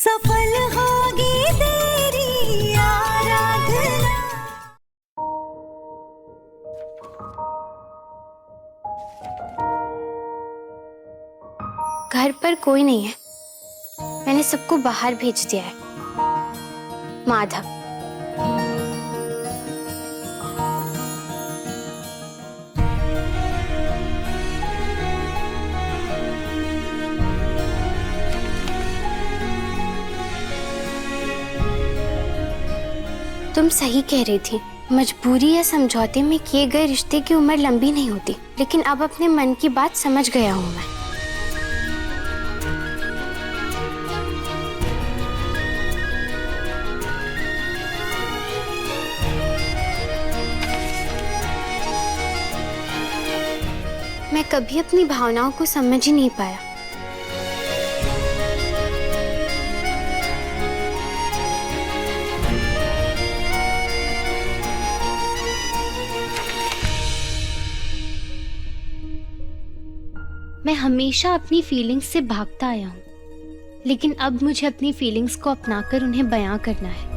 सफल होगी तेरी आराधना। घर पर कोई नहीं है, मैंने सबको बाहर भेज दिया है। माधव, तुम सही कह रही थी, मजबूरी या समझौते में किए गए रिश्ते की उम्र लंबी नहीं होती, लेकिन अब अपने मन की बात समझ गया हूं मैं। मैं कभी अपनी भावनाओं को समझ ही नहीं पाया। मैं हमेशा अपनी फीलिंग्स से भागता आया हूं, लेकिन अब मुझे अपनी फीलिंग्स को अपनाकर उन्हें बयां करना है।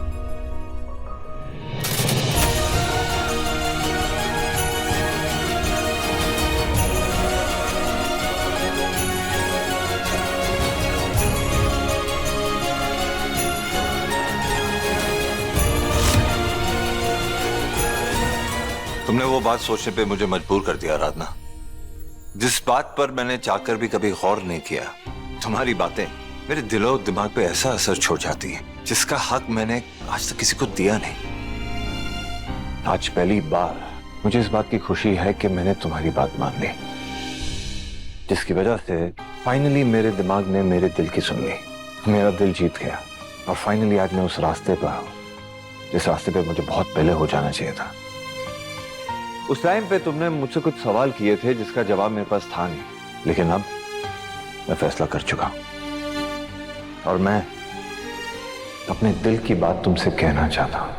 तुमने वो बात सोचने पे मुझे मजबूर कर दिया आराधना, जिस बात पर मैंने चाहकर भी कभी गौर नहीं किया। तुम्हारी बातें मेरे दिलो दिमाग पे ऐसा असर छोड़ जाती हैं जिसका हक मैंने आज तक किसी को दिया नहीं। आज पहली बार मुझे इस बात की खुशी है कि मैंने तुम्हारी बात मान ली, जिसकी वजह से फाइनली मेरे दिमाग ने मेरे दिल की सुन ली। मेरा दिल जीत गया और फाइनली आज मैं उस रास्ते पर हूं जिस रास्ते पे मुझे बहुत पहले हो जाना चाहिए था। उस टाइम पे तुमने मुझसे कुछ सवाल किए थे जिसका जवाब मेरे पास था नहीं, लेकिन अब मैं फैसला कर चुका हूं और मैं अपने दिल की बात तुमसे कहना चाहता हूं।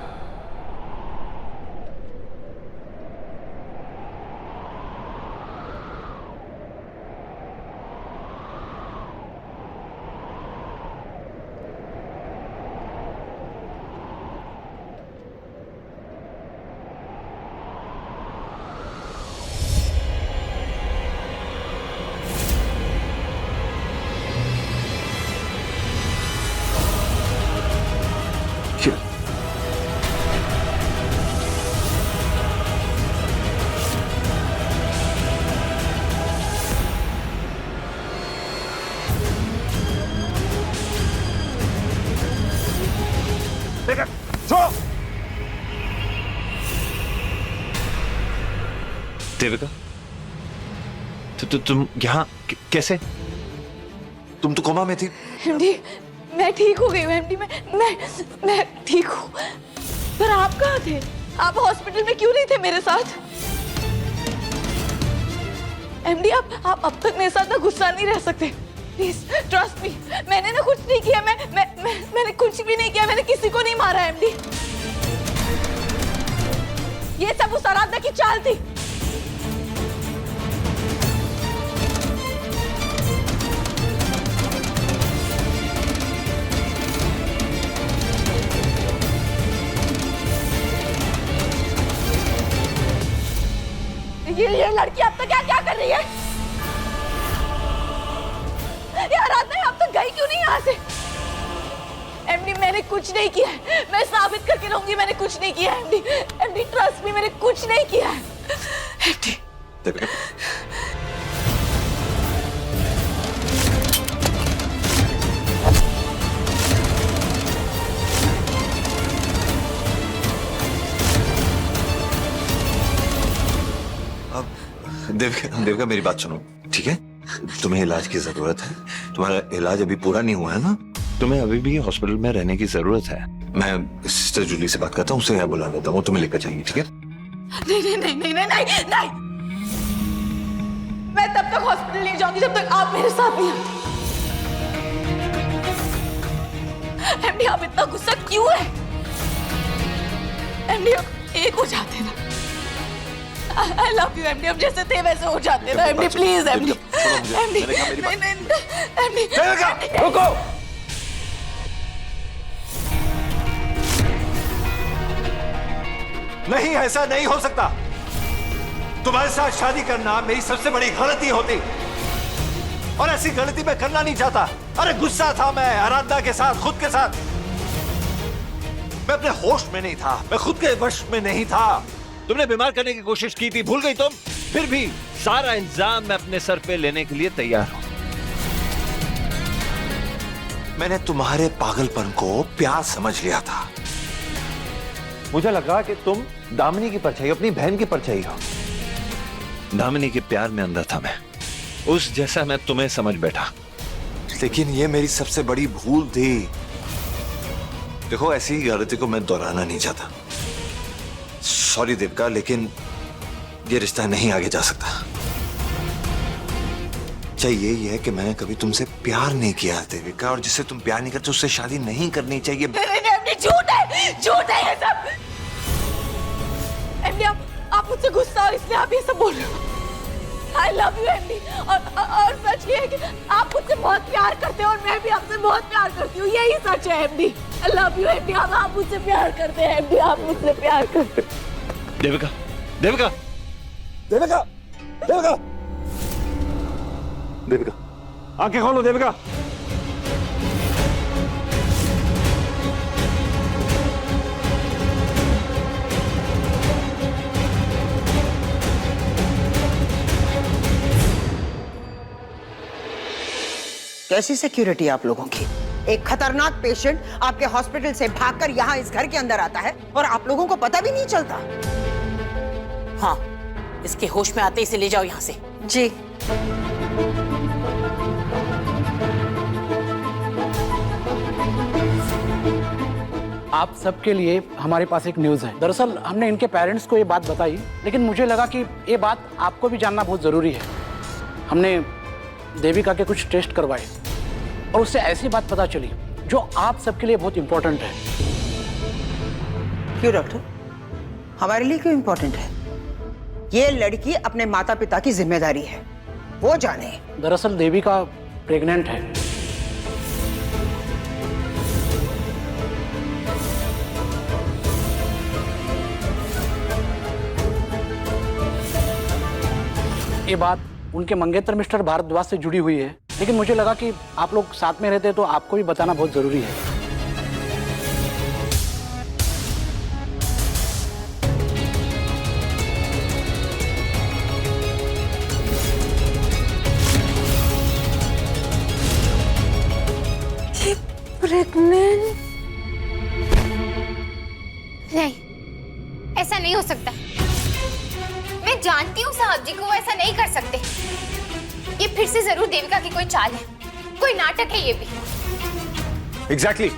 देविका, तुम यहाँ कैसे? तुम तो कोमा में थी। एमडी, मैं ठीक हो गई हूँ एमडी, मैं ठीक हूँ। पर आप कहाँ थे? आप हॉस्पिटल में क्यों नहीं थे मेरे साथ? एमडी, आप अब तक मेरे साथ ना गुस्सा नहीं रह सकते। प्लीज ट्रस्ट मी, मैंने ना कुछ नहीं किया। मैंने कुछ भी नहीं किया। मैंने किसी को नहीं मारा एमडी। ये सब उस आराधना की चाल थी। ये लड़की अब तक क्या कर रही है? ये आराधना अब तक गई क्यों नहीं यहाँ से? एमडी, मैंने कुछ नहीं किया है। मैं साबित करके रहूंगी मैंने कुछ नहीं किया है एमडी। एमडी ट्रस्ट मी, मैंने कुछ नहीं किया है एमडी। देविका, मेरी बात सुनो, ठीक है? तुम्हें इलाज की जरूरत है। तुम्हारा इलाज अभी पूरा नहीं हुआ है ना? तुम्हें अभी भी हॉस्पिटल में रहने की जरूरत है। मैं सिस्टर जूली से बात करता हूँ, उसे यहाँ बुला लेता हूँ, तुम्हें लेकर जाएंगे, ठीक है? नहीं। मैं तब तक हॉस्पिटल नहीं जाऊंगी जब तक आप मेरे साथ नहीं आते। एमडी, आप इतना गुस्सा क्यों है? एमडी, आप एक हो जाते ना। I love you एमडी, अब जैसे थे वैसे हो जाते ना एमडी, प्लीज एमडी। एमडी, नहीं, रुको। नहीं, ऐसा नहीं हो सकता। तुम्हारे साथ शादी करना मेरी सबसे बड़ी गलती होती, और ऐसी गलती मैं करना नहीं चाहता। अरे गुस्सा था मैं आराधना के साथ, खुद के साथ। मैं अपने होश में नहीं था, मैं खुद के वश में नहीं था। तुमने बीमार करने की कोशिश की थी, भूल गई तुम? फिर भी सारा इल्जाम मैं अपने सर पे लेने के लिए तैयार हूं। मैंने तुम्हारे पागलपन को प्यार समझ लिया था। मुझे लगा कि तुम दामिनी की परछाई, अपनी बहन की परछाई हो। दामिनी के प्यार में अंधा था मैं, उस जैसा मैं तुम्हें समझ बैठा। लेकिन ये मेरी सबसे बड़ी भूल थी। देखो, ऐसी ही गलती को मैं दोहराना नहीं चाहता। सॉरी देविका, लेकिन ये रिश्ता नहीं आगे जा सकता। चाहिए यह है कि मैंने कभी तुमसे प्यार नहीं किया देविका, और जिससे तुम प्यार नहीं करते उससे शादी नहीं करनी चाहिए। झूठ है ये सब। एमडी, आप मुझसे गुस्सा हो इसलिए आप ये सब बोल रहे हो। I love you एमडी, और सच ये है कि आप मुझसे बहुत प्यार करते हो और मैं भी आपसे बहुत प्यार करती हूँ। यही सच है MD. I love you MD, आप मुझसे प्यार करते हैं एमडी, आप मुझसे प्यार करते हैं। देविका, देविका, देविका, देविका, देविका, आंखें खोलो देविका। कैसी सिक्योरिटी आप लोगों की? एक खतरनाक पेशेंट आपके हॉस्पिटल से भागकर यहाँ इस घर के अंदर आता है और आप लोगों को पता भी नहीं चलता। हाँ, इसके होश में आते इसे ले जाओ यहाँ से। जी। आप सबके लिए हमारे पास एक न्यूज़ है। दरअसल हमने इनके पेरेंट्स को ये बात बताई, लेकिन मुझे लगा कि ये बात आपको भी जानना बहुत ज़रूरी है। हमने देविका के कुछ टेस्ट करवाए और उससे ऐसी बात पता चली जो आप सबके लिए बहुत इंपॉर्टेंट है। क्यों डॉक्टर? हमारे लिए क्यों इंपॉर्टेंट है? ये लड़की अपने माता पिता की जिम्मेदारी है, वो जाने। दरअसल देविका प्रेग्नेंट है। ये बात उनके मंगेतर मिस्टर भारद्वाज से जुड़ी हुई है, लेकिन मुझे लगा कि आप लोग साथ में रहते तो आपको भी बताना बहुत जरूरी है। प्रेग्नेंट? नहीं, ऐसा नहीं हो सकता। मैं जानती हूँ साहब जी को, वो ऐसा नहीं कर सकते। ये फिर से जरूर देविका की कोई चाल है, कोई नाटक है ये भी। Exactly.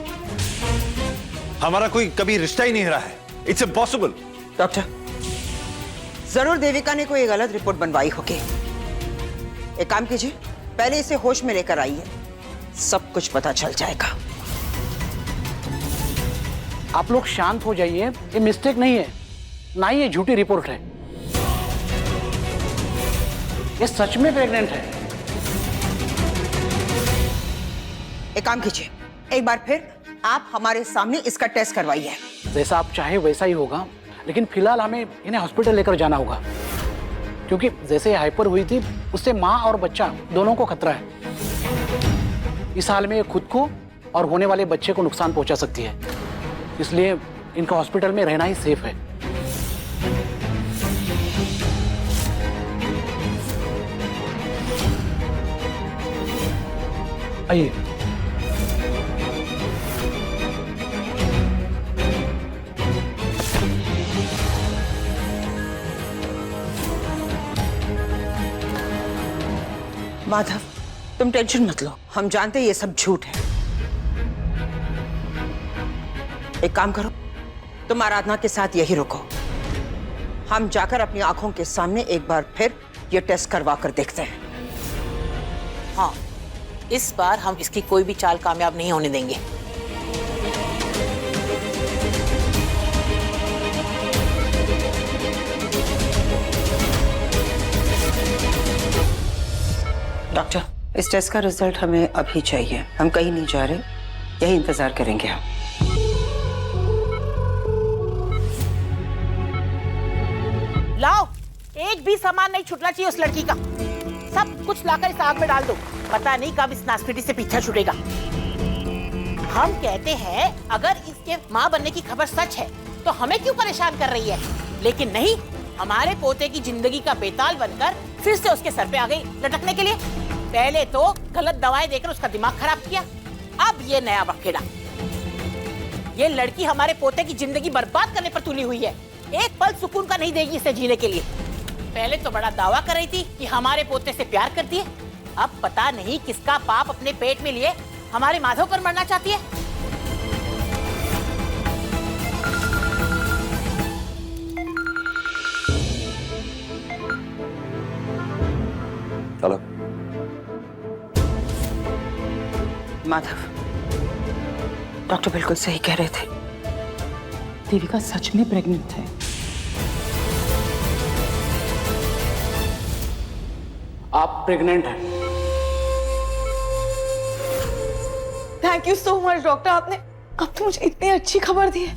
हमारा कोई कभी रिश्ता ही नहीं रहा है। It's impossible. डॉक्टर, जरूर देविका ने कोई गलत रिपोर्ट बनवाई होगी। एक काम कीजिए, पहले इसे होश में लेकर आइए, सब कुछ पता चल जाएगा। आप लोग शांत हो जाइए, ये मिस्टेक नहीं है, ना ही ये झूठी रिपोर्ट है। ये सच में प्रेग्नेंट है। एक काम कीजिए, एक बार फिर आप हमारे सामने इसका टेस्ट करवाइए। जैसा आप चाहे वैसा ही होगा, लेकिन फिलहाल हमें इन्हें हॉस्पिटल लेकर जाना होगा, क्योंकि जैसे हाइपर हुई थी उससे माँ और बच्चा दोनों को खतरा है। इस हाल में ये खुद को और होने वाले बच्चे को नुकसान पहुंचा सकती है, इसलिए इनका हॉस्पिटल में रहना ही सेफ है। आइए। माधव, तुम टेंशन मत लो, हम जानते हैं ये सब झूठ है। एक काम करो, तुम आराधना के साथ यही रुको, हम जाकर अपनी आंखों के सामने एक बार फिर ये टेस्ट करवा कर देखते हैं। हाँ, इस बार हम इसकी कोई भी चाल कामयाब नहीं होने देंगे। डॉक्टर, इस टेस्ट का रिजल्ट हमें अभी चाहिए। हम कहीं नहीं जा रहे, यही इंतजार करेंगे हम। एक भी सामान नहीं छूटना चाहिए उस लड़की का। सब कुछ लाकर इस आग में डाल दो, पता नहीं कब इस नासपीटी से पीछा छूटेगा। हम कहते हैं अगर इसके माँ बनने की खबर सच है तो हमें क्यों परेशान कर रही है, लेकिन नहीं, हमारे पोते की जिंदगी का बेताल बनकर फिर से उसके सर पे आ गई लटकने के लिए। पहले तो गलत दवाएं देकर उसका दिमाग खराब किया, अब ये नया बखेड़ा। ये लड़की हमारे पोते की जिंदगी बर्बाद करने पर तुली हुई है, एक पल सुकून का नहीं देगी इसे जीने के लिए। पहले तो बड़ा दावा कर रही थी कि हमारे पोते से प्यार करती है, अब पता नहीं किसका पाप अपने पेट में लिए हमारे माधव पर मरना चाहती है। चलो। माधव, डॉक्टर बिल्कुल सही कह रहे थे, देविका सच में प्रेग्नेंट है। आप प्रेग्नेंट हैं। Thank you so much doctor, आपने अब तो मुझे इतनी अच्छी खबर दी है।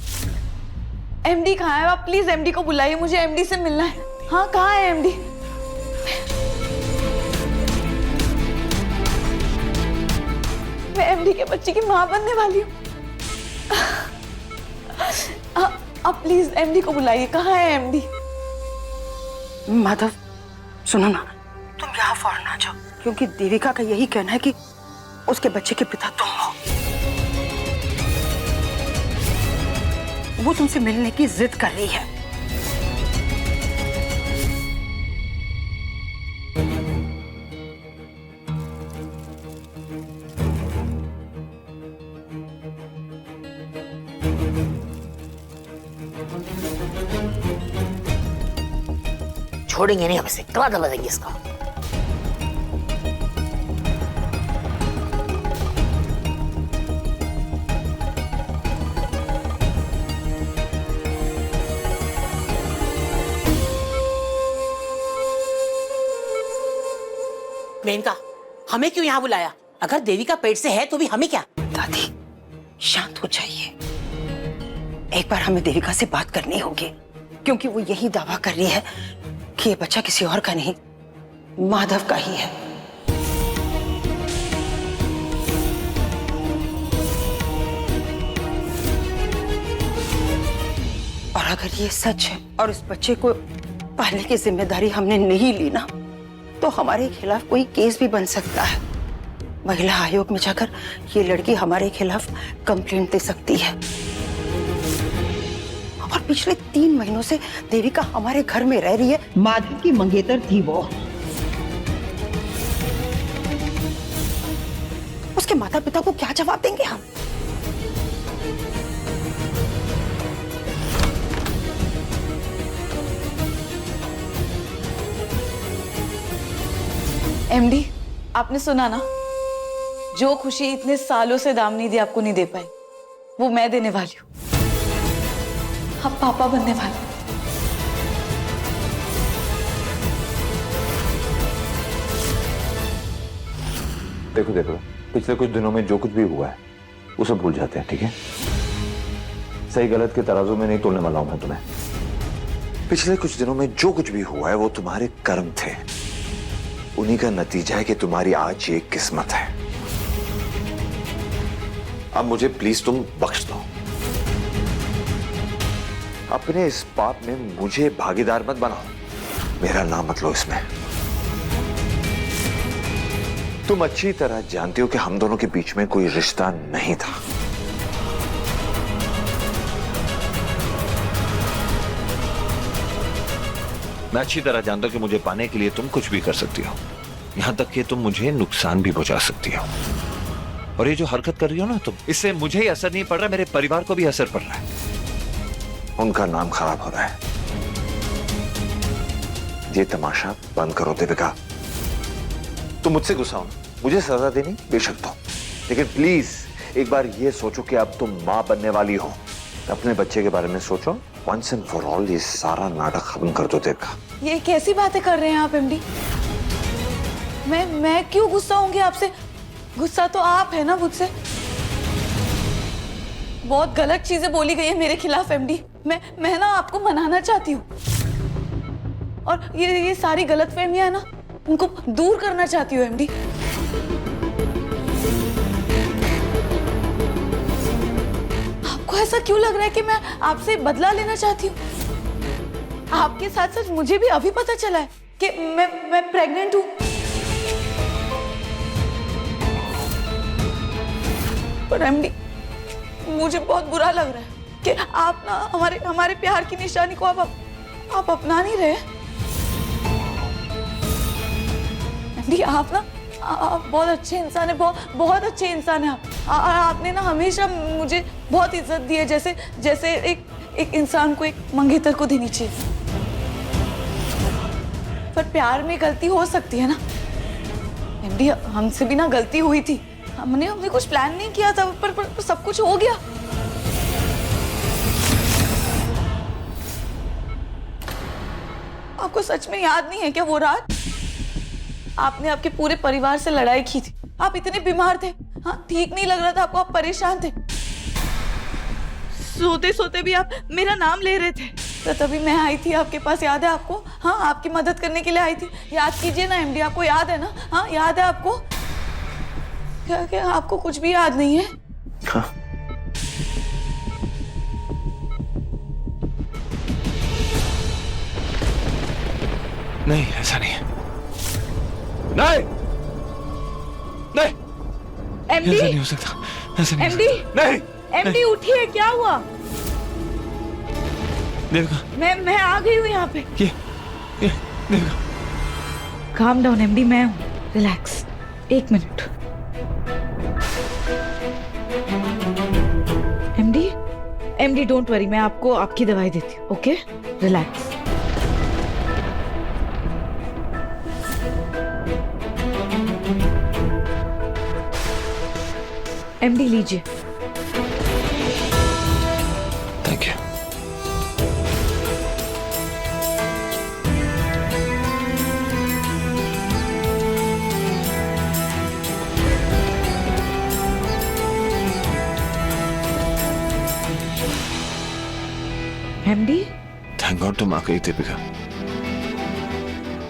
एमडी कहाँ है? आप प्लीज एमडी को बुलाइए, मुझे एमडी से मिलना है। हाँ, कहाँ है एमडी? मैं एमडी के बच्चे की माँ बनने वाली हूँ। आप प्लीज एमडी को बुलाइए, कहाँ है एमडी? माधव सुनो ना, तुम यहाँ फौरन आ जाओ, क्योंकि देविका का यही कहना है कि उसके बच्चे के पिता तुम हो। वो तुमसे मिलने की जिद कर रही है। छोड़ेंगे नहीं हम इसे, कला दबा देंगे इसका। मेनका, हमें क्यों यहाँ बुलाया? अगर देविका पेट से है तो भी हमें क्या? दादी शांत हो जाइए, एक बार हमें देविका से बात करनी होगी, क्योंकि वो यही दावा कर रही है कि ये बच्चा किसी और का नहीं, माधव का ही है। और अगर ये सच है और इस बच्चे को पालने की जिम्मेदारी हमने नहीं ली ना, तो हमारे खिलाफ कोई केस भी बन सकता है। महिला आयोग में जाकर ये लड़की हमारे खिलाफ कंप्लेंट दे सकती है। और पिछले 3 महीनों से देविका हमारे घर में रह रही है। माधव की मंगेतर थी वो। उसके माता पिता को क्या जवाब देंगे हम? एमडी, आपने सुना ना, जो खुशी इतने सालों से दामिनी दी आपको नहीं दे पाई, वो मैं देने वाली हूँ। आप पापा बनने वाले। देखो देखो, पिछले कुछ दिनों में जो कुछ भी हुआ है उसे भूल जाते हैं, ठीक है? सही गलत के तराजू में नहीं तोलने वाला हूं मैं तुम्हें। पिछले कुछ दिनों में जो कुछ भी हुआ है वो तुम्हारे कर्म थे, उन्हीं का नतीजा है कि तुम्हारी आज ये किस्मत है। अब मुझे प्लीज तुम बख्श दो, अपने इस पाप में मुझे भागीदार मत बनाओ, मेरा नाम मत लो इसमें। तुम अच्छी तरह जानती हो कि हम दोनों के बीच में कोई रिश्ता नहीं था। मैं अच्छी तरह जानता हूं कि मुझे पाने के लिए तुम कुछ भी कर सकती हो, यहां तक कि तुम मुझे नुकसान भी पहुंचा सकती हो। और ये जो हरकत कर रही हो ना तुम, इससे मुझे ही असर नहीं पड़ रहा, मेरे परिवार को भी असर पड़ रहा है। उनका नाम खराब हो रहा है। ये तमाशा बंद करो देविका। तुम मुझसे गुस्सा हो, मुझे सजा देनी बेशक दो, लेकिन प्लीज एक बार ये सोचो कि अब तुम मां बनने वाली हो। अपने बच्चे के बारे में सोचो, वंस एंड फॉर ऑल ये सारा नाटक खत्म कर दो देविका। ये कैसी बातें कर रहे हैं आप एमडी? मैं क्यों गुस्सा होंगी आपसे? गुस्सा तो आप है ना मुझसे। बहुत गलत चीजें बोली गई है मेरे खिलाफ एमडी। मैं ना आपको मनाना चाहती हूँ। और ये सारी गलतफहमियां है ना, उनको दूर करना चाहती हूँ एमडी। आपको ऐसा क्यों लग रहा है कि मैं आपसे बदला लेना चाहती हूँ? आपके साथ साथ मुझे भी अभी पता चला है कि मैं प्रेग्नेंट हूँ। पर एमडी, मुझे बहुत बुरा लग रहा है कि आप ना हमारे प्यार की निशानी को आप अपना नहीं रहे। एमडी, आप ना आप बहुत अच्छे इंसान है, बहुत अच्छे इंसान है आप। आपने ना हमेशा मुझे बहुत इज्जत दी है, जैसे एक इंसान को एक मंगेतर को देनी चाहिए। पर प्यार में गलती हो सकती है ना एमडी, हमसे भी ना गलती हुई थी। हमने कुछ प्लान नहीं किया था, पर सब कुछ हो गया। आपको सच में याद नहीं है क्या वो रात आपने आपके पूरे परिवार से लड़ाई की थी? आप इतने बीमार थे, हाँ, ठीक नहीं लग रहा था आपको, आप परेशान थे। सोते सोते भी आप मेरा नाम ले रहे थे। तो तभी मैं आई थी आपके पास, याद है आपको? हाँ, आपकी मदद करने के लिए आई थी। याद कीजिए ना एमडी, आपको याद है ना? हाँ, याद है आपको? क्या आपको कुछ भी याद नहीं है? हाँ। नहीं, ऐसा नहीं है। नहीं, नहीं, एमडी, ऐसा नहीं हो सकता, ऐसा नहीं हो एमडी, सकता। नहीं, एमडी उठिए, क्या हुआ? देविका, मैं आ गई हूँ यहाँ पे। ये देविका। काम डाउन एमडी, मैं हूँ, relax. 1 minute. MD don't worry, मैं आपको आपकी दवाई देती हूँ। Okay, relax. एमडी लीजिए। Thank you. MD, thank God तुम आ गई दीपिका।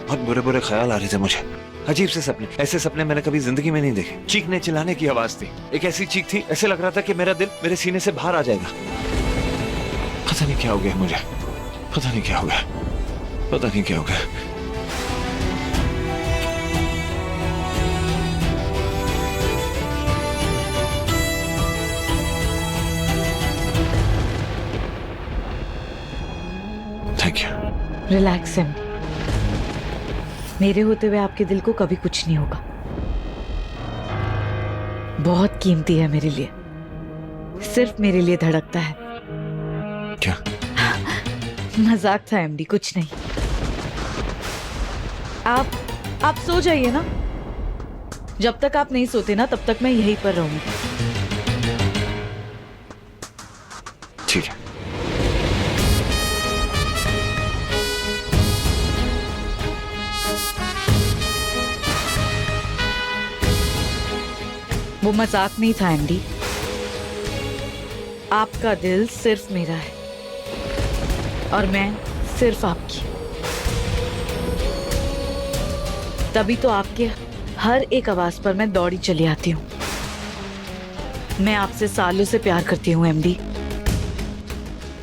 बहुत बुरे बुरे ख्याल आ रहे थे मुझे, अजीब से सपने। ऐसे सपने मैंने कभी जिंदगी में नहीं देखे। चीखने चिल्लाने की आवाज थी, एक ऐसी चीख थी, ऐसे लग रहा था कि मेरा दिल मेरे सीने से बाहर आ जाएगा। पता नहीं क्या हो गया मुझे, पता नहीं क्या हो गया, पता नहीं क्या हो गया। Thank you. रिलैक्स एमडी, मेरे होते हुए आपके दिल को कभी कुछ नहीं होगा। बहुत कीमती है मेरे लिए, सिर्फ मेरे लिए धड़कता है। क्या? मजाक था एमडी, कुछ नहीं। आप सो जाइए ना। जब तक आप नहीं सोते ना, तब तक मैं यहीं पर रहूंगी। ठीक है। वो मजाक नहीं था एमडी, आपका दिल सिर्फ मेरा है और मैं सिर्फ आपकी। तभी तो आपके हर एक आवाज पर मैं दौड़ी चली आती हूँ। मैं आपसे सालों से प्यार करती हूँ एमडी,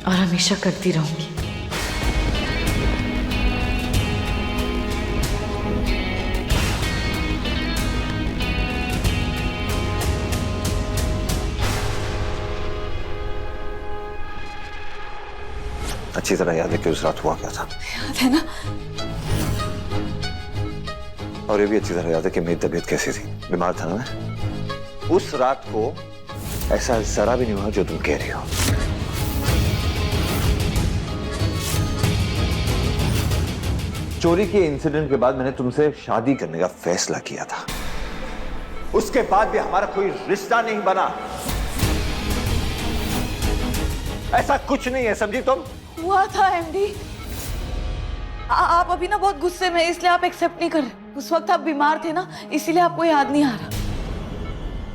और हमेशा करती रहूंगी। अच्छी तरह याद है कि उस रात हुआ क्या था। याद है ना? और ये भी अच्छी तरह याद है कि मेरी तबीयत कैसी थी। बीमार था ना मैं। उस रात को ऐसा जरा भी नहीं हुआ जो तुम कह रही हो। चोरी के इंसिडेंट के बाद मैंने तुमसे शादी करने का फैसला किया था। उसके बाद भी हमारा कोई रिश्ता नहीं बना। ऐसा कुछ नहीं है, समझी तुम? हुआ था एमडी। आप अभी ना बहुत गुस्से में, इसलिए आप एक्सेप्ट नहीं कर रहे। उस वक्त आप बीमार थे ना, इसीलिए आपको याद नहीं आ रहा।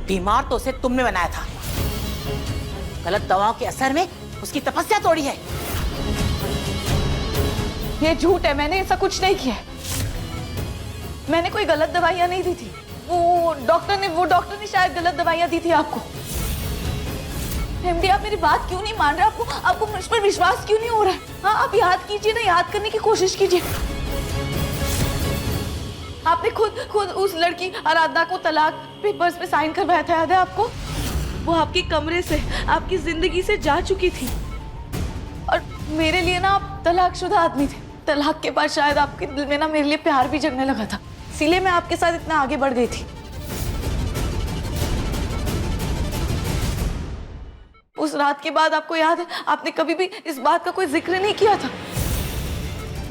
बीमार तो उसे तुमने बनाया था, गलत दवाओं के असर में उसकी तपस्या तोड़ी है। ये झूठ है, मैंने ऐसा कुछ नहीं किया। मैंने कोई गलत दवाइयाँ नहीं दी थी। वो डॉक्टर ने शायद गलत दवाइयाँ दी थी आपको। एमडी, आप मेरी बात क्यों नहीं मान रहे? आपको मुझ पर विश्वास क्यों नहीं हो रहा है? हाँ, आप याद कीजिए ना, याद करने की कोशिश कीजिए। आपने खुद उस लड़की आराधना को तलाक पेपर्स पे साइन करवाया था, याद है आपको? वो आपके कमरे से, आपकी जिंदगी से जा चुकी थी। और मेरे लिए ना आप तलाकशुदा आदमी थे। तलाक के बाद शायद आपके दिल में ना मेरे लिए प्यार भी जगने लगा था, इसीलिए मैं आपके साथ इतना आगे बढ़ गई थी। उस रात के बाद आपको याद है, आपने कभी भी इस बात का कोई जिक्र नहीं किया था।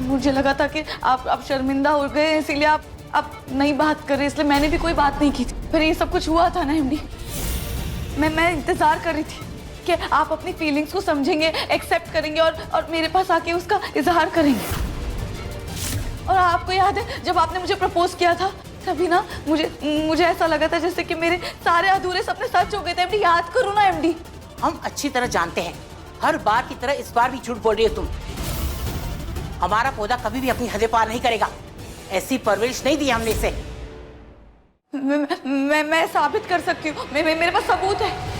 मुझे लगा था कि आप शर्मिंदा हो गए, इसीलिए आप नहीं बात कर रहे, इसलिए मैंने भी कोई बात नहीं की थी। फिर ये सब कुछ हुआ था ना एमडी, मैं इंतजार कर रही थी कि आप अपनी फीलिंग्स को समझेंगे, एक्सेप्ट करेंगे और मेरे पास आके उसका इजहार करेंगे। और आपको याद है जब आपने मुझे प्रपोज किया था, तभी ना मुझे ऐसा लगा था जैसे कि मेरे सारे अधूरे सपने सच हो गए थे। एमडी, याद करो ना एमडी। हम अच्छी तरह जानते हैं, हर बार की तरह इस बार भी झूठ बोल रही हो तुम। हमारा पौधा कभी भी अपनी हदें पार नहीं करेगा, ऐसी परवरिश नहीं दी हमने इसे। मैं साबित कर सकती हूँ, मेरे पास सबूत है।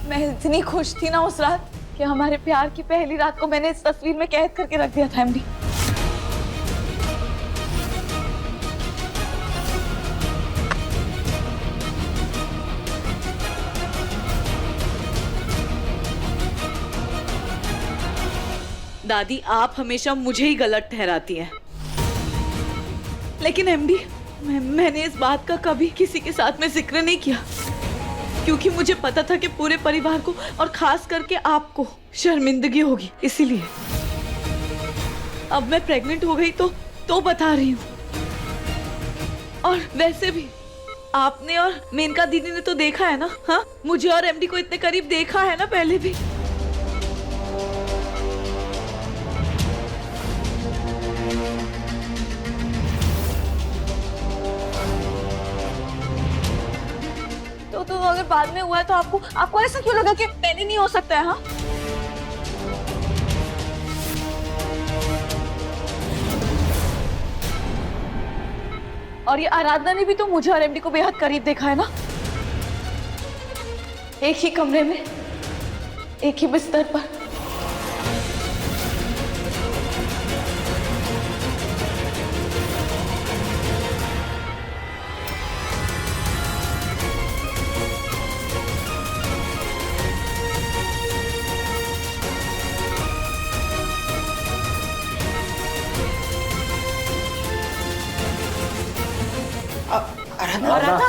मैं इतनी खुश थी ना उस रात कि हमारे प्यार की पहली रात को मैंने इस तस्वीर में कैद करके रख दिया था एमडी। दादी, आप हमेशा मुझे ही गलत ठहराती हैं, लेकिन एमडी मैंने इस बात का कभी किसी के साथ में जिक्र नहीं किया, क्योंकि मुझे पता था कि पूरे परिवार को और खास करके आपको शर्मिंदगी होगी। इसीलिए अब मैं प्रेग्नेंट हो गई तो बता रही हूँ। और वैसे भी आपने और मेनका दीदी ने तो देखा है ना, हाँ, मुझे और एमडी को इतने करीब देखा है ना पहले भी। तो अगर बाद में हुआ है तो आपको ऐसा क्यों लगा कि पहले नहीं हो सकता है? हाँ, और ये आराधना ने भी तो मुझे और एमडी को बेहद करीब देखा है ना, एक ही कमरे में, एक ही बिस्तर पर। आराधना,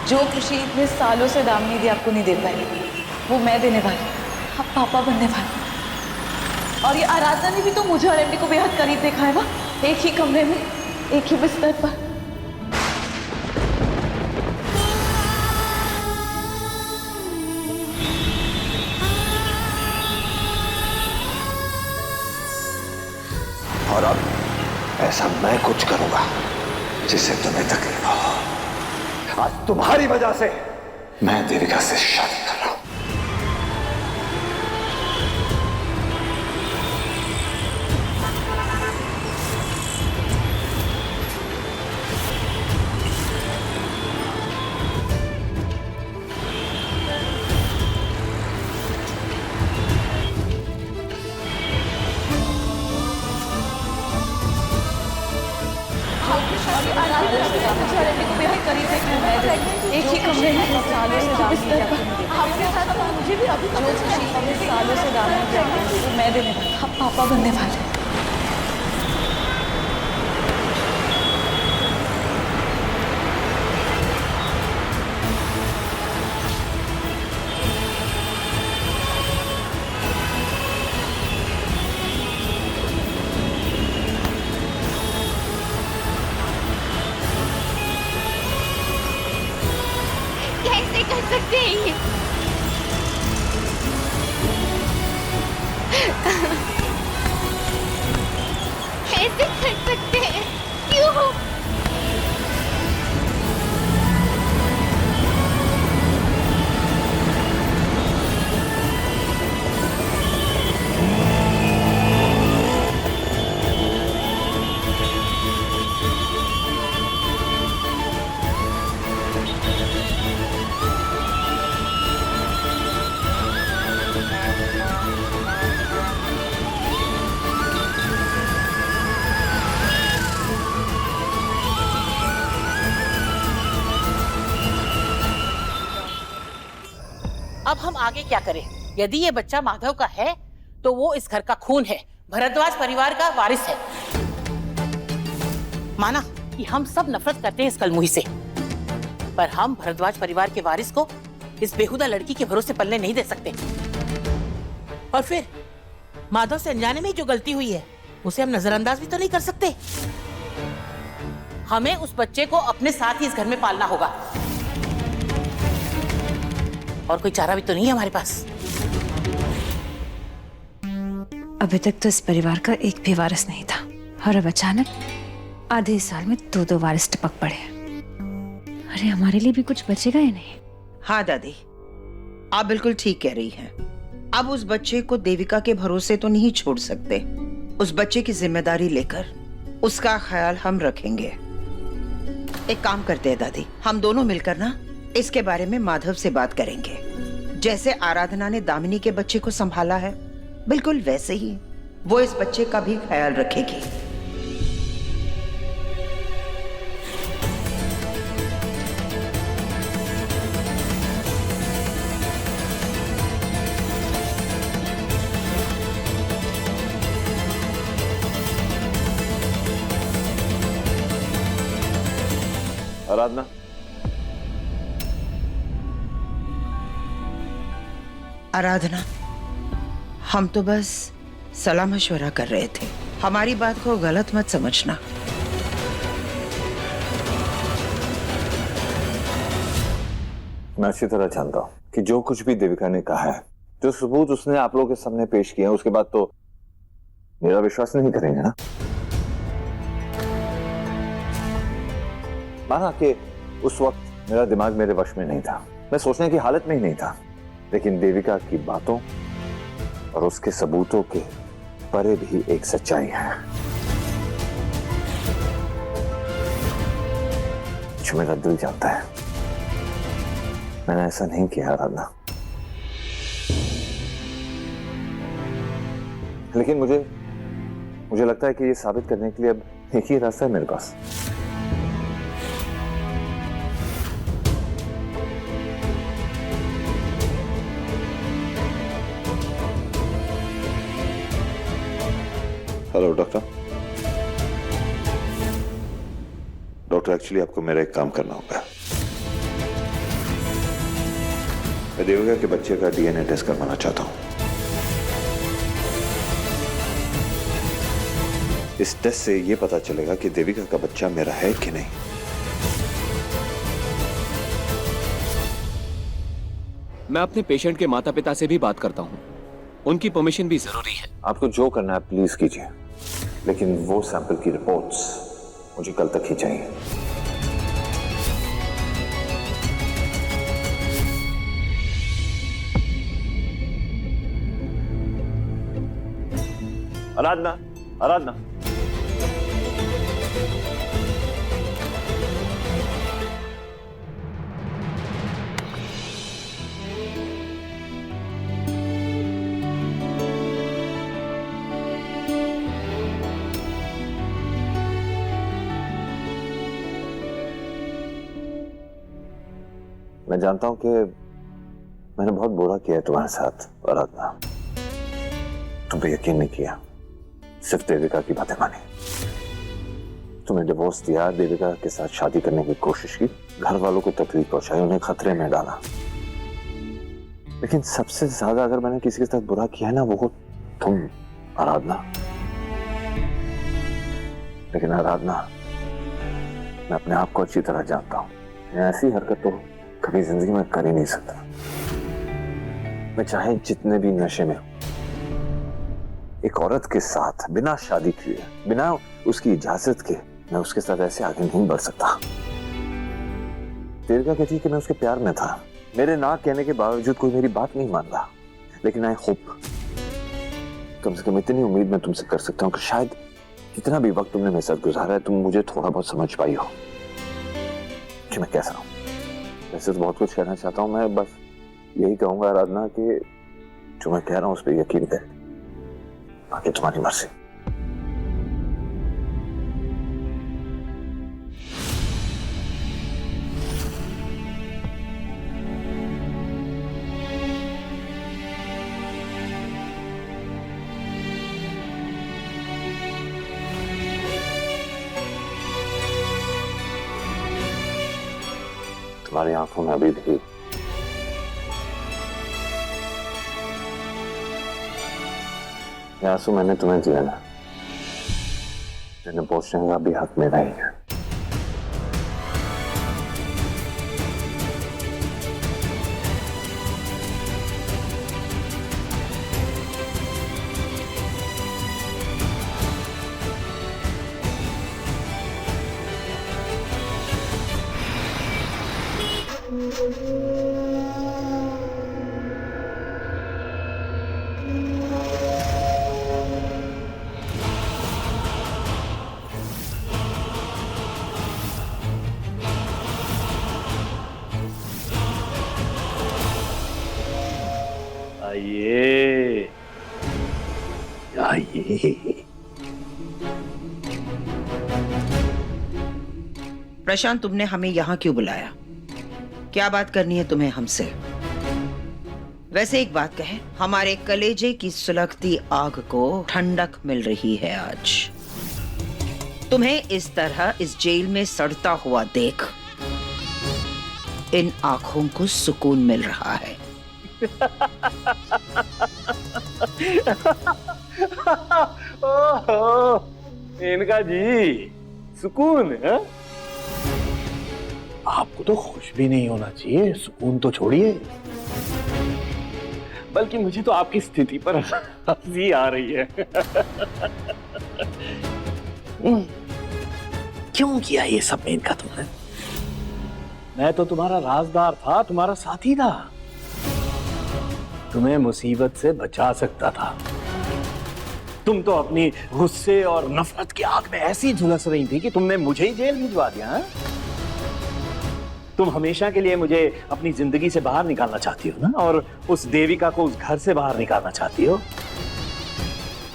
जो खुशी इतने सालों से दामिनी दी आपको नहीं दे पाई, वो मैं देने वाली, आप पापा बनने वाले। और ये आराधना ने भी तो मुझे और एमडी को बेहद करीब देखा है ना, एक ही कमरे में, एक ही बिस्तर पर। और अब ऐसा मैं कुछ करूंगा जिससे तुम्हें तकलीफ हो। आज तुम्हारी वजह से मैं देविका से शादी कर रहा हूं। एक ही कमरे में सालों से बिस्तर पर आपके साथ मुझे भी अभी सालों से दामिनी मैं देने वाली, आप पापा बनने वाले। कर सकते हैं ये? कैसे कर सकते हैं? क्यों? अब हम आगे क्या करें? यदि ये बच्चा माधव का है तो वो इस घर का खून है, भरद्वाज परिवार का वारिस है। माना कि हम सब नफरत करते हैं इस कलमुही से, पर हम भरद्वाज परिवार के वारिस को इस बेहुदा लड़की के भरोसे पलने नहीं दे सकते। और फिर माधव से अनजाने में ही जो गलती हुई है उसे हम नजरअंदाज भी तो नहीं कर सकते। हमें उस बच्चे को अपने साथ ही इस घर में पालना होगा, और कोई चारा भी तो नहीं है हमारे पास। अभी तक तो इस परिवार का एक भी वारिस नहीं था, और अब अचानक आधे साल में दो वारिस टपक पड़े। अरे हमारे लिए भी कुछ बचेगा या नहीं? हाँ दादी, आप बिल्कुल ठीक कह रही हैं। अब उस बच्चे को देविका के भरोसे तो नहीं छोड़ सकते। उस बच्चे की जिम्मेदारी लेकर उसका ख्याल हम रखेंगे। एक काम करते हैं दादी, हम दोनों मिलकर ना इसके बारे में माधव से बात करेंगे। जैसे आराधना ने दामिनी के बच्चे को संभाला है, बिल्कुल वैसे ही वो इस बच्चे का भी ख्याल रखेगी। आराधना, आराधना, हम तो बस सलाह मशवरा कर रहे थे, हमारी बात को गलत मत समझना। मैं अच्छी तरह जानता हूँ कि जो कुछ भी देविका ने कहा है, जो सबूत उसने आप लोगों के सामने पेश किया, उसके बाद तो मेरा विश्वास नहीं करेंगे ना। माना कि उस वक्त मेरा दिमाग मेरे वश में नहीं था, मैं सोचने की हालत में ही नहीं था, लेकिन देविका की बातों और उसके सबूतों के परे भी एक सच्चाई है जो मेरा दिल जानता है। मैंने ऐसा नहीं किया आराधना, लेकिन मुझे लगता है कि ये साबित करने के लिए अब एक ही रास्ता है मेरे पास। Hello doctor. डॉक्टर, एक्चुअली आपको मेरा एक काम करना होगा। मैं देविका के बच्चे का डीएनए टेस्ट करवाना चाहता हूं। इस टेस्ट से यह पता चलेगा कि देविका का बच्चा मेरा है कि नहीं। मैं अपने पेशेंट के माता पिता से भी बात करता हूं, उनकी परमिशन भी जरूरी है। आपको जो करना है प्लीज कीजिए, लेकिन वो सैंपल की रिपोर्ट्स मुझे कल तक ही चाहिए। आराधना, आराधना, मैं जानता हूं कि मैंने बहुत बुरा किया है तुम्हारे साथ आराधना। तुम पे यकीन नहीं किया, सिर्फ देविका की बातें मानी। तुम्हें डिवोर्स दिया, देविका के साथ शादी करने की कोशिश की, घर वालों को तकलीफ पहुंचाई, उन्हें खतरे में डाला। लेकिन सबसे ज्यादा अगर मैंने किसी के साथ बुरा किया है ना, वो तुम आराधना। लेकिन आराधना, मैं अपने आप को अच्छी तरह जानता हूं, ऐसी हरकत तो कभी जिंदगी में कर ही नहीं सकता। मैं चाहे जितने भी नशे में हूं, एक औरत के साथ बिना शादी किए, बिना उसकी इजाजत के, मैं उसके साथ ऐसे आगे नहीं बढ़ सकता। देविका कहती है कि मैं उसके प्यार में था, मेरे ना कहने के बावजूद कोई मेरी बात नहीं मान रहा। लेकिन आई होप, कम से कम इतनी उम्मीद मैं तुमसे कर सकता हूँ कि शायद जितना भी वक्त तुमने मेरे साथ गुजारा है, तुम मुझे थोड़ा बहुत समझ पाई हो कि मैं कैसा हूं। वैसे तो बहुत कुछ कहना चाहता हूं, मैं बस यही कहूंगा आराधना कि जो मैं कह रहा हूं उस पर यकीन कर, बाकी तुम्हारी मर्जी। तुम्हारी आंखों में अभी भी ये आंसू मैंने तुम्हें दिया ना, जिन्हें पोषने का भी हक मेरा ही है। आइए आइए। प्रशांत, तुमने हमें यहाँ क्यों बुलाया? क्या बात करनी है तुम्हें हमसे? वैसे एक बात कहें, हमारे कलेजे की सुलगती आग को ठंडक मिल रही है आज। तुम्हें इस तरह इस जेल में सड़ता हुआ देख इन आंखों को सुकून मिल रहा है। ओहो, इनका जी सुकून है? आपको तो खुश भी नहीं होना चाहिए, सुकून तो छोड़िए। बल्कि मुझे तो आपकी स्थिति पर हंसी आ रही है। क्यों किया ये सब इनका तुमने? मैं तो तुम्हारा राजदार था, तुम्हारा साथी था, तुम्हें मुसीबत से बचा सकता था। तुम तो अपनी गुस्से और नफरत की आग में ऐसी झुलस रही थी कि तुमने मुझे ही जेल भिजवा दिया। हा? तुम हमेशा के लिए मुझे अपनी जिंदगी से बाहर निकालना चाहती हो ना, और उस देविका को उस घर से बाहर निकालना चाहती हो,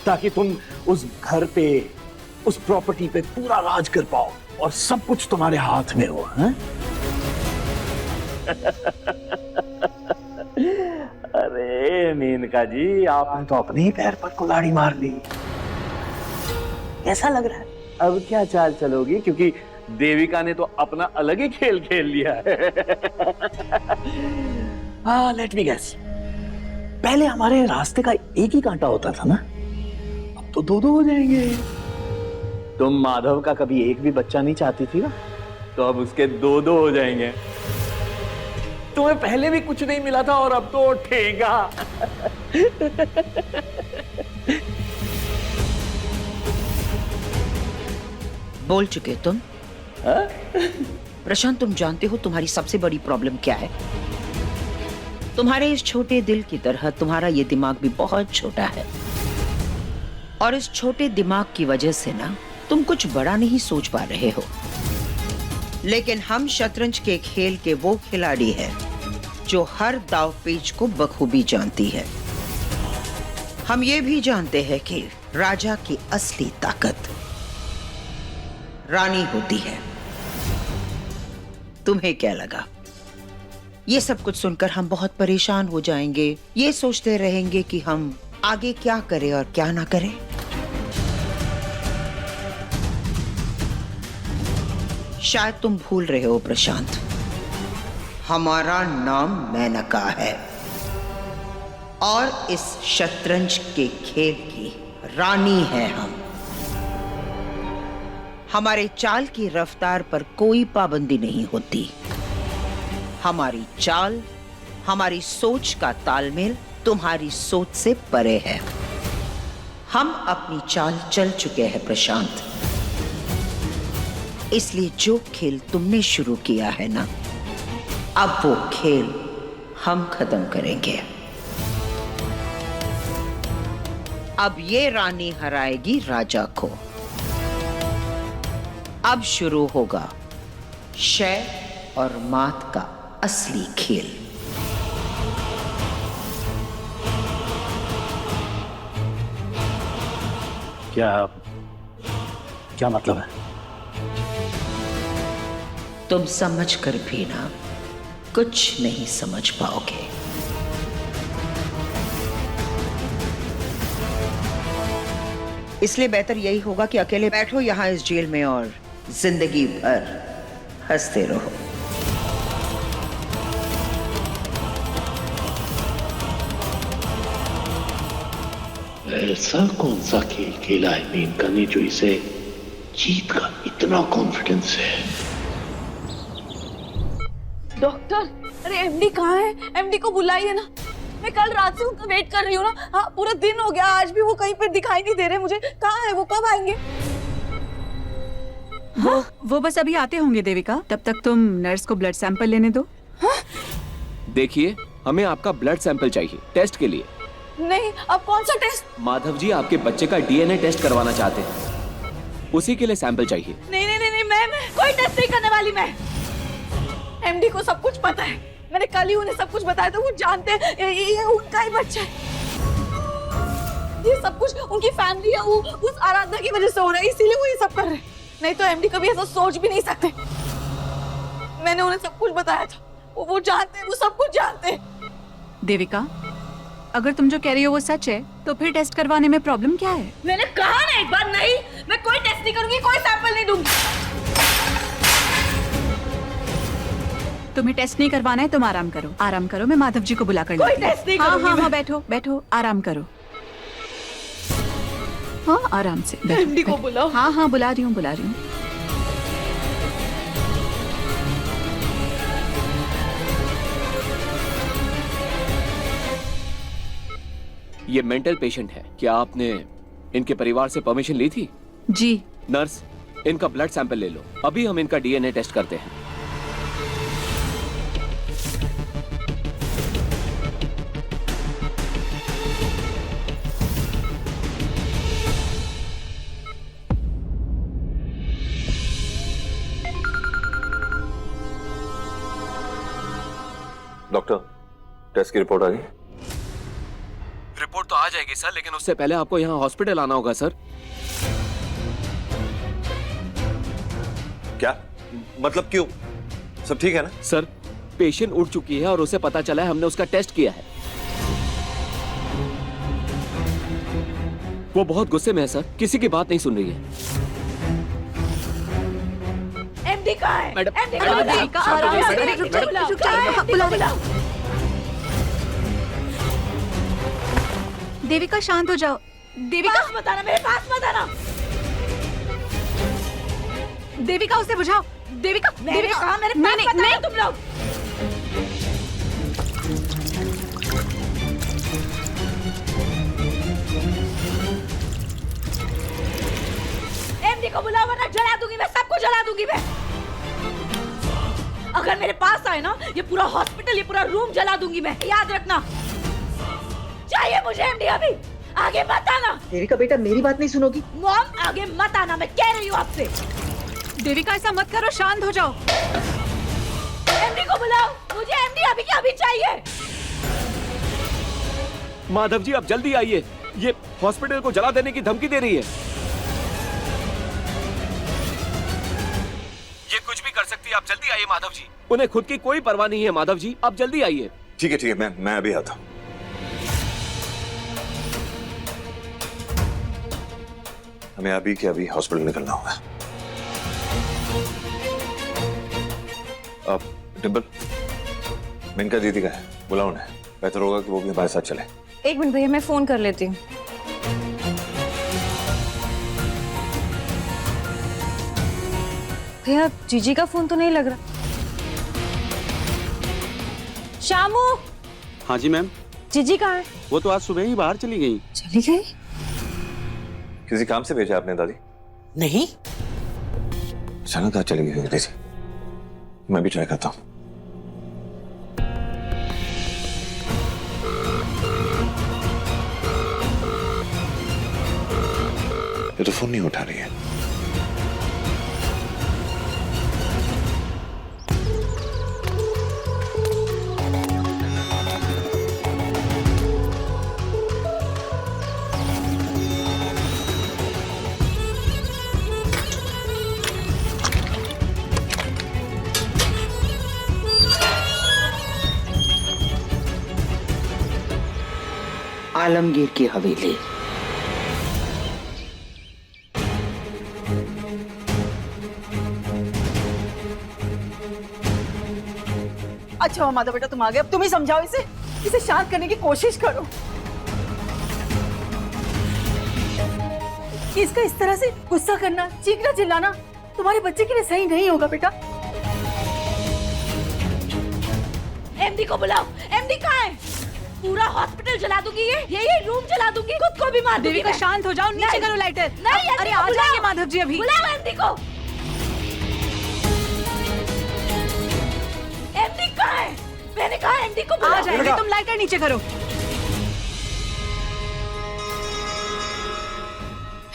ताकि तुम उस घर पे, उस प्रॉपर्टी पे पूरा राज कर पाओ और सब कुछ तुम्हारे हाथ में हो। हा? अरे मेनका जी, आपने तो अपने ही पैर पर कुल्हाड़ी मार ली। कैसा लग रहा है? अब क्या चाल चलोगी? क्योंकि देविका ने तो अपना अलग ही खेल खेल लिया है। हाँ, लेट मी गेस, पहले हमारे रास्ते का एक ही कांटा होता था ना, अब तो दो दो हो जाएंगे। तुम माधव का कभी एक भी बच्चा नहीं चाहती थी ना, तो अब उसके दो दो हो जाएंगे। तुम्हें पहले भी कुछ नहीं मिला था और अब तो उठेगा। बोल चुके तुम? प्रशांत, तुम जानते हो तुम्हारी सबसे बड़ी प्रॉब्लम क्या है? तुम्हारे इस छोटे दिल की तरह तुम्हारा ये दिमाग भी बहुत छोटा है, और इस छोटे दिमाग की वजह से ना तुम कुछ बड़ा नहीं सोच पा रहे हो। लेकिन हम शतरंज के खेल के वो खिलाड़ी हैं जो हर दाव पेच को बखूबी जानती है। हम ये भी जानते हैं कि राजा की असली ताकत रानी होती है। तुम्हें क्या लगा? ये सब कुछ सुनकर हम बहुत परेशान हो जाएंगे, ये सोचते रहेंगे कि हम आगे क्या करें और क्या ना करें। शायद तुम भूल रहे हो प्रशांत, हमारा नाम मेनका है और इस शतरंज के खेल की रानी है हम। हमारे चाल की रफ्तार पर कोई पाबंदी नहीं होती। हमारी चाल, हमारी सोच का तालमेल तुम्हारी सोच से परे है। हम अपनी चाल चल चुके हैं प्रशांत, इसलिए जो खेल तुमने शुरू किया है ना, अब वो खेल हम खत्म करेंगे। अब ये रानी हराएगी राजा को। अब शुरू होगा शय और मात का असली खेल। क्या मतलब है? तुम समझ कर भी ना कुछ नहीं समझ पाओगे। इसलिए बेहतर यही होगा कि अकेले बैठो यहां इस जेल में और जिंदगी भर हंसते रहो। ऐसा कौन सा खेल खेला है मेनका ने जो इसे जीत का इतना कॉन्फिडेंस है? डॉक्टर, अरे एमडी कहाँ है? एमडी को बुलाइए ना। मैं कल रात से उनका वेट कर रही हूँ ना। हाँ, पूरा दिन हो गया, आज भी वो कहीं पर दिखाई नहीं दे रहे मुझे। कहाँ है वो? कब आएंगे? वो बस अभी आते होंगे देविका। तब तक तुम नर्स को ब्लड सैंपल लेने दो। देखिए, हमें आपका ब्लड सैंपल चाहिए टेस्ट के लिए। नहीं, अब कौन सा टेस्ट? माधव जी आपके बच्चे का डीएनए टेस्ट करवाना चाहते हैं, उसी के लिए सैंपल चाहिए। नहीं नहीं नहीं, मैं कोई टेस्ट नहीं करने वाली। मैं एमडी को सब कुछ पता है। मैंने कल ही उन्हें सब कुछ बताया, तो वो जानते हैं ये उनका ही बच्चा है। ये सब कुछ उनकी फैमिली है, वो उस आराधना की वजह से हो रहा है, इसीलिए वो ये सब कर रहे हैं। नहीं तो एमडी कभी ऐसा सोच भी नहीं सकते। मैंने उन्हें सब कुछ बताया था, वो जानते हैं, वो सब कुछ जानते हैं। देविका, अगर तुम जो कह रही हो वो सच है तो फिर टेस्ट करवाने में प्रॉब्लम क्या है? मैंने कहा ना एक बार, नहीं, मैं कोई टेस्ट नहीं करूंगी, कोई सैंपल नहीं दूंगी। तुम्हें टेस्ट नहीं करवाना है, तुम आराम करो। आराम करो, मैं माधव जी को बुला कर कोई लेती हूँ। टेस्ट नहीं हाँ करूंगी हाँ मैं। हाँ, बैठो बैठो, आराम करो। हाँ, आराम से बैठो। एमडी को बैठो। बुलाओ। हाँ हाँ, बुला रही हूँ, बुला रही हूँ। ये मेंटल पेशेंट है। क्या आपने इनके परिवार से परमिशन ली थी? जी। नर्स, इनका ब्लड सैंपल ले लो। अभी हम इनका डीएनए टेस्ट करते हैं। डॉक्टर, टेस्ट की रिपोर्ट आ गई? रिपोर्ट तो आ जाएगी सर, लेकिन उससे पहले आपको यहाँ हॉस्पिटल आना होगा सर। क्या मतलब? क्यों? सब ठीक है ना? सर, पेशेंट उठ चुकी है और उसे पता चला है, हमने उसका टेस्ट किया है। वो बहुत गुस्से में है सर, किसी की बात नहीं सुन रही है। एमडी कहाँ है? मैडम, एमडी को मैडम, बुलाओ। मैडम, आराम से, मैडम, रुक जाओ, मैडम, रुक जाओ, एमडी को बुलाओ। देविका, शांत हो जाओ। देविका पास मत आना, मेरे पास मत आना। देविका, उसे बुझाओ। देविका, मैंने कहा मेरे पास नहीं, मत आना नहीं। तुम लोग। एमडी को बुलाओ वरना जला दूंगी मैं, सबको जला दूंगी मैं। अगर मेरे पास आए ना, ये पूरा हॉस्पिटल, ये पूरा रूम जला दूंगी मैं, याद रखना। चाहिए मुझे एमडी अभी। आगे मत आना। देविका बेटा, मेरी बात नहीं सुनोगी? मॉम, आगे मत आना, मैं कह रही हूँ आपसे। देविका, ऐसा मत करो, शांत हो जाओ। एमडी को बुलाओ, मुझे एमडी अभी के अभी चाहिए। माधव जी, आप जल्दी आइए, ये हॉस्पिटल को जला देने की धमकी दे रही है। ये कुछ भी कर सकती है, आप जल्दी आइए माधव जी। उन्हें खुद की कोई परवाह नहीं है माधव जी, आप जल्दी आइए। ठीक है, मैं अभी आता हूँ। हमें अभी के अभी हॉस्पिटल निकलना होगा। अब डिम्पल, मेनका दीदी का है, बुलाओ उन्हें। बेहतर होगा कि वो भी हमारे साथ चले। एक मिनट भैया, मैं फोन कर लेती हूँ। भैया, जीजी का फोन तो नहीं लग रहा। शामू, हाँ जी मैम। जीजी कहाँ है? वो तो आज सुबह ही बाहर चली गई। चली गई? किसी काम से भेजा आपने दादी? नहीं। अचानक कहाँ चली गई थी? मैं भी ट्राई करता हूँ। ये तो फोन नहीं उठा रही है। आलमगीर की हवेली। अच्छा माधव बेटा तुम आ गए, अब तुम ही समझाओ इसे शांत करने की कोशिश करो। इसका इस तरह से गुस्सा करना, चीखना चिल्लाना तुम्हारे बच्चे के लिए सही नहीं होगा बेटा। एमडी को बुलाओ। एमडी कहाँ है? पूरा हॉस्पिटल जला दूंगी, ये रूम जला दूंगी, खुद को भी मार दूंगी। देविका शांत हो जाओ, नीचे करो लाइटर। नहीं, अरे आ जाएंगे माधव जी अभी। बुलाओ एमडी को। एमडी कहाँ है? मैंने कहा एमडी को बुलाओ। आ जाएंगे, तुम लाइटर नीचे करो।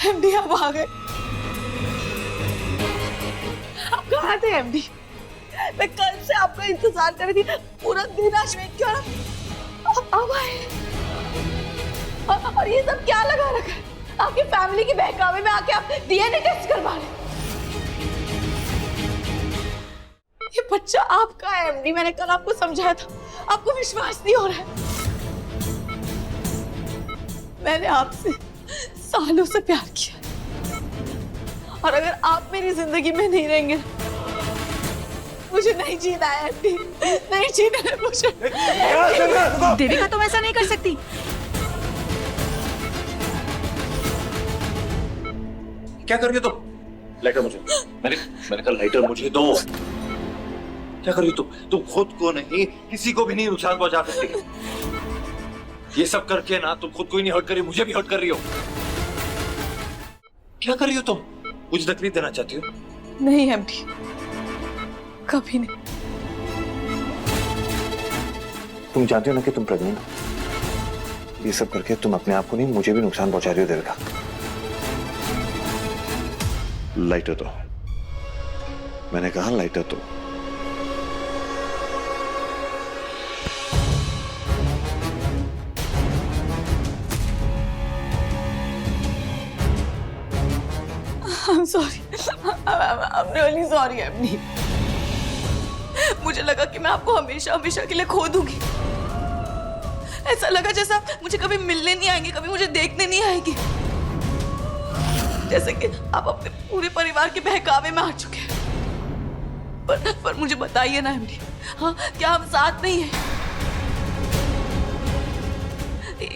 एमडी आप आ गए। आप कहाँ थे एमडी? मैं कल से आपका इंतजार कर रही थी, पूरा दिन आज वेट किया। अब आए और ये सब क्या लगा रखा है? आपकी फैमिली के बहकावे में आके आप डीएनए टेस्ट करवा रहे। ये बच्चा आपका है एमडी, मैंने कल आपको समझाया था, आपको विश्वास नहीं हो रहा है। मैंने आपसे सालों से प्यार किया और अगर आप मेरी जिंदगी में नहीं रहेंगे, मुझे नहीं जीना है एमडी, नहीं जीना है मुझे। देविका तुम ऐसा नहीं कर सकती। क्या कर रही हो तुम? लाइटर मुझे। मैंने कहा लाइटर मुझे दो। क्या कर रही हो तुम खुद को नहीं, किसी को भी नहीं नुकसान पहुंचा सकती। ये सब करके ना तुम खुद को ही नहीं हर्ट कर रही, मुझे भी हर्ट कर रही हो। क्या कर रही हो तुम? मुझे तकलीफ देना चाहती हो? नहीं एमडी, कभी नहीं। तुम जानती हो ना कि तुम प्रेग्नेंट हो। ये सब करके तुम अपने आप को नहीं, मुझे भी नुकसान पहुंचा रही हो देविका। लाइटर दो। मैंने कहा लाइटर दो। I'm sorry. I'm really sorry, MD. मुझे लगा कि मैं आपको हमेशा हमेशा के लिए खो दूंगी। ऐसा लगा जैसा मुझे कभी मिलने नहीं आएंगे, कभी मुझे देखने नहीं आएंगे। जैसे कि आप अपने पूरे परिवार के बहकावे में आ चुके हैं। पर मुझे बताइए ना एमडी, हाँ क्या हम साथ नहीं हैं?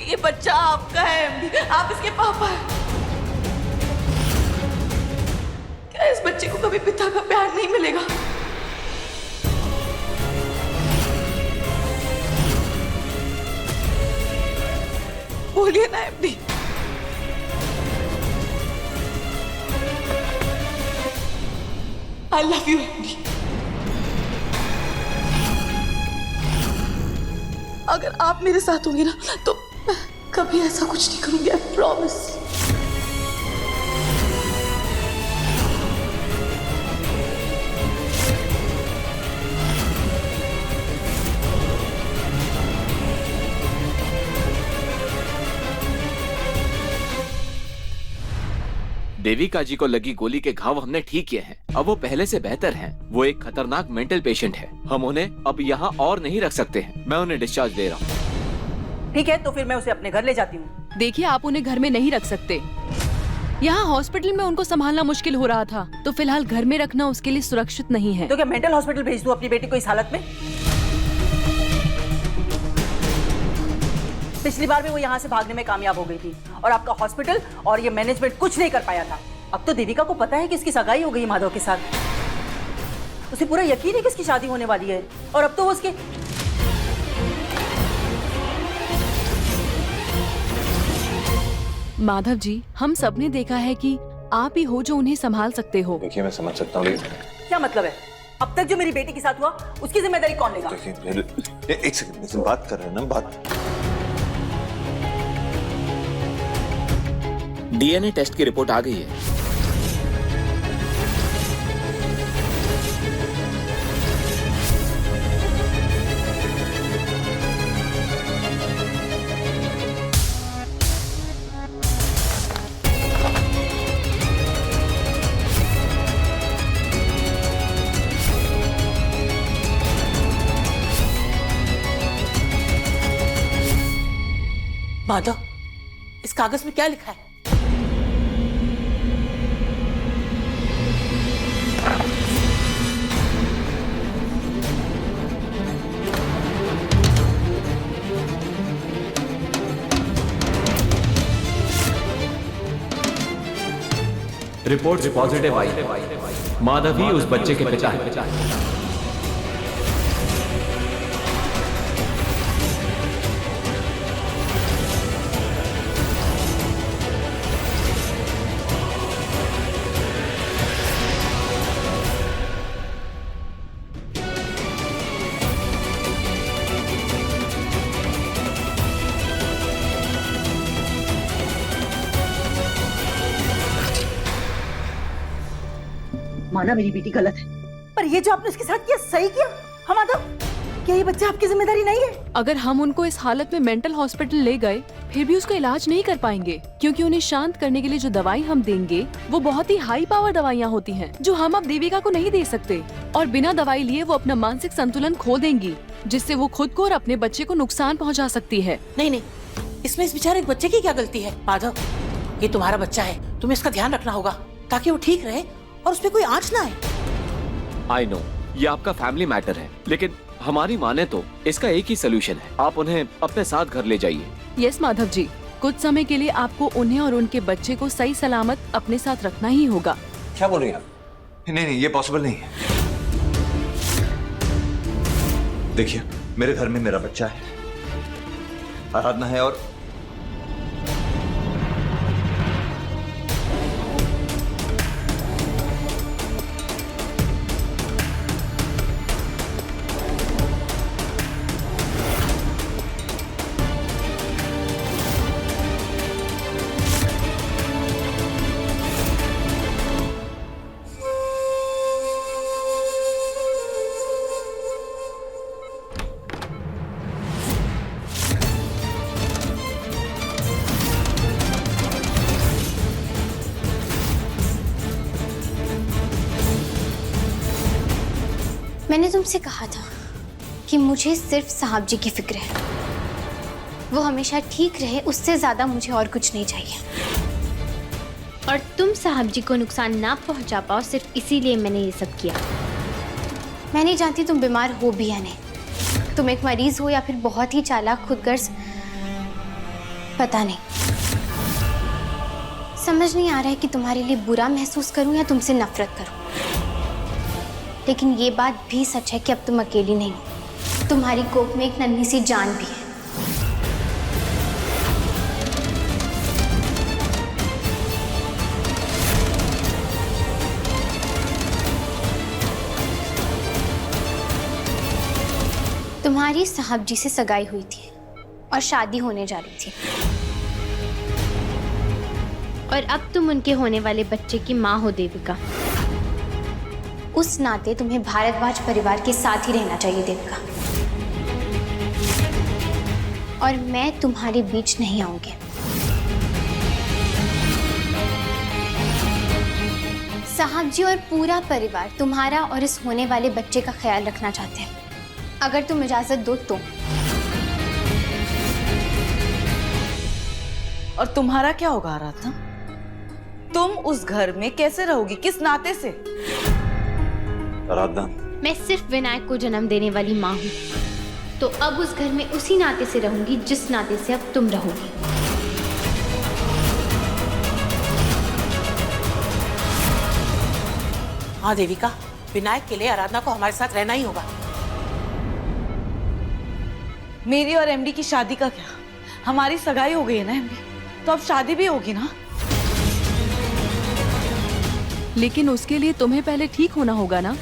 ये बच्चा आपका है एमडी, आप इसके पापा हैं। क्या इस बच्चे को कभी पिता का प्यार नहीं मिलेगा? बोलिए ना MD. I love you MD. अगर आप मेरे साथ होंगे ना तो मैं कभी ऐसा कुछ नहीं करूंगी, आई प्रॉमिस। देविका जी को लगी गोली के घाव हमने ठीक किए हैं। अब वो पहले से बेहतर हैं। वो एक खतरनाक मेंटल पेशेंट है। हम उन्हें अब यहाँ और नहीं रख सकते हैं। मैं उन्हें डिस्चार्ज दे रहा हूँ। ठीक है, तो फिर मैं उसे अपने घर ले जाती हूँ। देखिए, आप उन्हें घर में नहीं रख सकते। यहाँ हॉस्पिटल में उनको संभालना मुश्किल हो रहा था, तो फिलहाल घर में रखना उसके लिए सुरक्षित नहीं है। तो क्या मेंटल हॉस्पिटल भेज दूँ अपनी बेटी को इस हालत में? पिछली बार भी वो यहाँ से भागने में कामयाब हो गई थी और आपका हॉस्पिटल और ये मैनेजमेंट कुछ नहीं कर पाया था। अब तो देविका को पता है कि इसकी सगाई हो गई माधव के साथ। उसे पूरा यकीन है कि इसकी शादी होने वाली है और अब तो वो उसके माधव जी, हम सबने देखा है कि आप ही हो जो उन्हें संभाल सकते हो। देखिए मैं समझ सकता हूँ लेकिन क्या मतलब है? अब तक जो मेरी बेटी के साथ हुआ उसकी जिम्मेदारी कौन लेगा? देखिए एक सेकंड बात कर रहे हैं ना, बात। डीएनए टेस्ट की रिपोर्ट आ गई है। माधव, इस कागज में क्या लिखा है? रिपोर्ट पॉजिटिव आई। माधव ही उस बच्चे के पिता है। माना मेरी बेटी गलत है, पर ये जो आपने उसके साथ किया सही किया? हाँ माधव, क्या ये बच्चा आपकी जिम्मेदारी नहीं है? अगर हम उनको इस हालत में मेंटल हॉस्पिटल ले गए फिर भी उसका इलाज नहीं कर पाएंगे, क्योंकि उन्हें शांत करने के लिए जो दवाई हम देंगे वो बहुत ही हाई पावर दवाइयाँ होती हैं, जो हम अब देविका को नहीं दे सकते। और बिना दवाई लिए वो अपना मानसिक संतुलन खो देंगी, जिससे वो खुद को और अपने बच्चे को नुकसान पहुँचा सकती है। नहीं, इसमें इस बेचारे बच्चे की क्या गलती है? माधव, ये तुम्हारा बच्चा है, तुम्हें इसका ध्यान रखना होगा ताकि वो ठीक रहे और उसपे कोई आंच ना आए। आई नो ये आपका फैमिली मैटर है, लेकिन हमारी माने तो इसका एक ही सोल्यूशन है, आप उन्हें अपने साथ घर ले जाइए। यस माधव जी, कुछ समय के लिए आपको उन्हें और उनके बच्चे को सही सलामत अपने साथ रखना ही होगा। क्या बोल रही हैं आप? नहीं, ये पॉसिबल नहीं है। देखिए मेरे घर में मेरा बच्चा है, आराधना है, और मैंने तुमसे कहा था कि मुझे सिर्फ साहब जी की फिक्र है, वो हमेशा ठीक रहे, उससे ज्यादा मुझे और कुछ नहीं चाहिए। और तुम साहब जी को नुकसान ना पहुंचा पाओ, सिर्फ इसीलिए मैंने ये सब किया। मैं नहीं जानती तुम बीमार हो भी या नहीं, तुम एक मरीज हो या फिर बहुत ही चालाक खुदगर्ज, पता नहीं। समझ नहीं आ रहा है कि तुम्हारे लिए बुरा महसूस करूं या तुमसे नफरत करूं। लेकिन ये बात भी सच है कि अब तुम अकेली नहीं हो, तुम्हारी कोख में एक नन्ही सी जान भी है। तुम्हारी साहब जी से सगाई हुई थी और शादी होने जा रही थी, और अब तुम उनके होने वाले बच्चे की माँ हो देविका। उस नाते तुम्हें भारद्वाज परिवार के साथ ही रहना चाहिए देविका, और मैं तुम्हारे बीच नहीं आऊंगी। साहब जी और पूरा परिवार तुम्हारा और इस होने वाले बच्चे का ख्याल रखना चाहते हैं, अगर तुम इजाजत दो तो। और तुम्हारा क्या होगा आराधना? तुम उस घर में कैसे रहोगी, किस नाते से? आराधना, मैं सिर्फ विनायक को जन्म देने वाली माँ हूँ, तो अब उस घर में उसी नाते से रहूंगी जिस नाते से अब तुम रहोगी। हाँ देविका, विनायक के लिए आराधना को हमारे साथ रहना ही होगा। मेरी और एमडी की शादी का क्या? हमारी सगाई हो गई है ना एमडी, तो अब शादी भी होगी ना? लेकिन उसके लिए तुम्हें पहले ठीक होना होगा ना।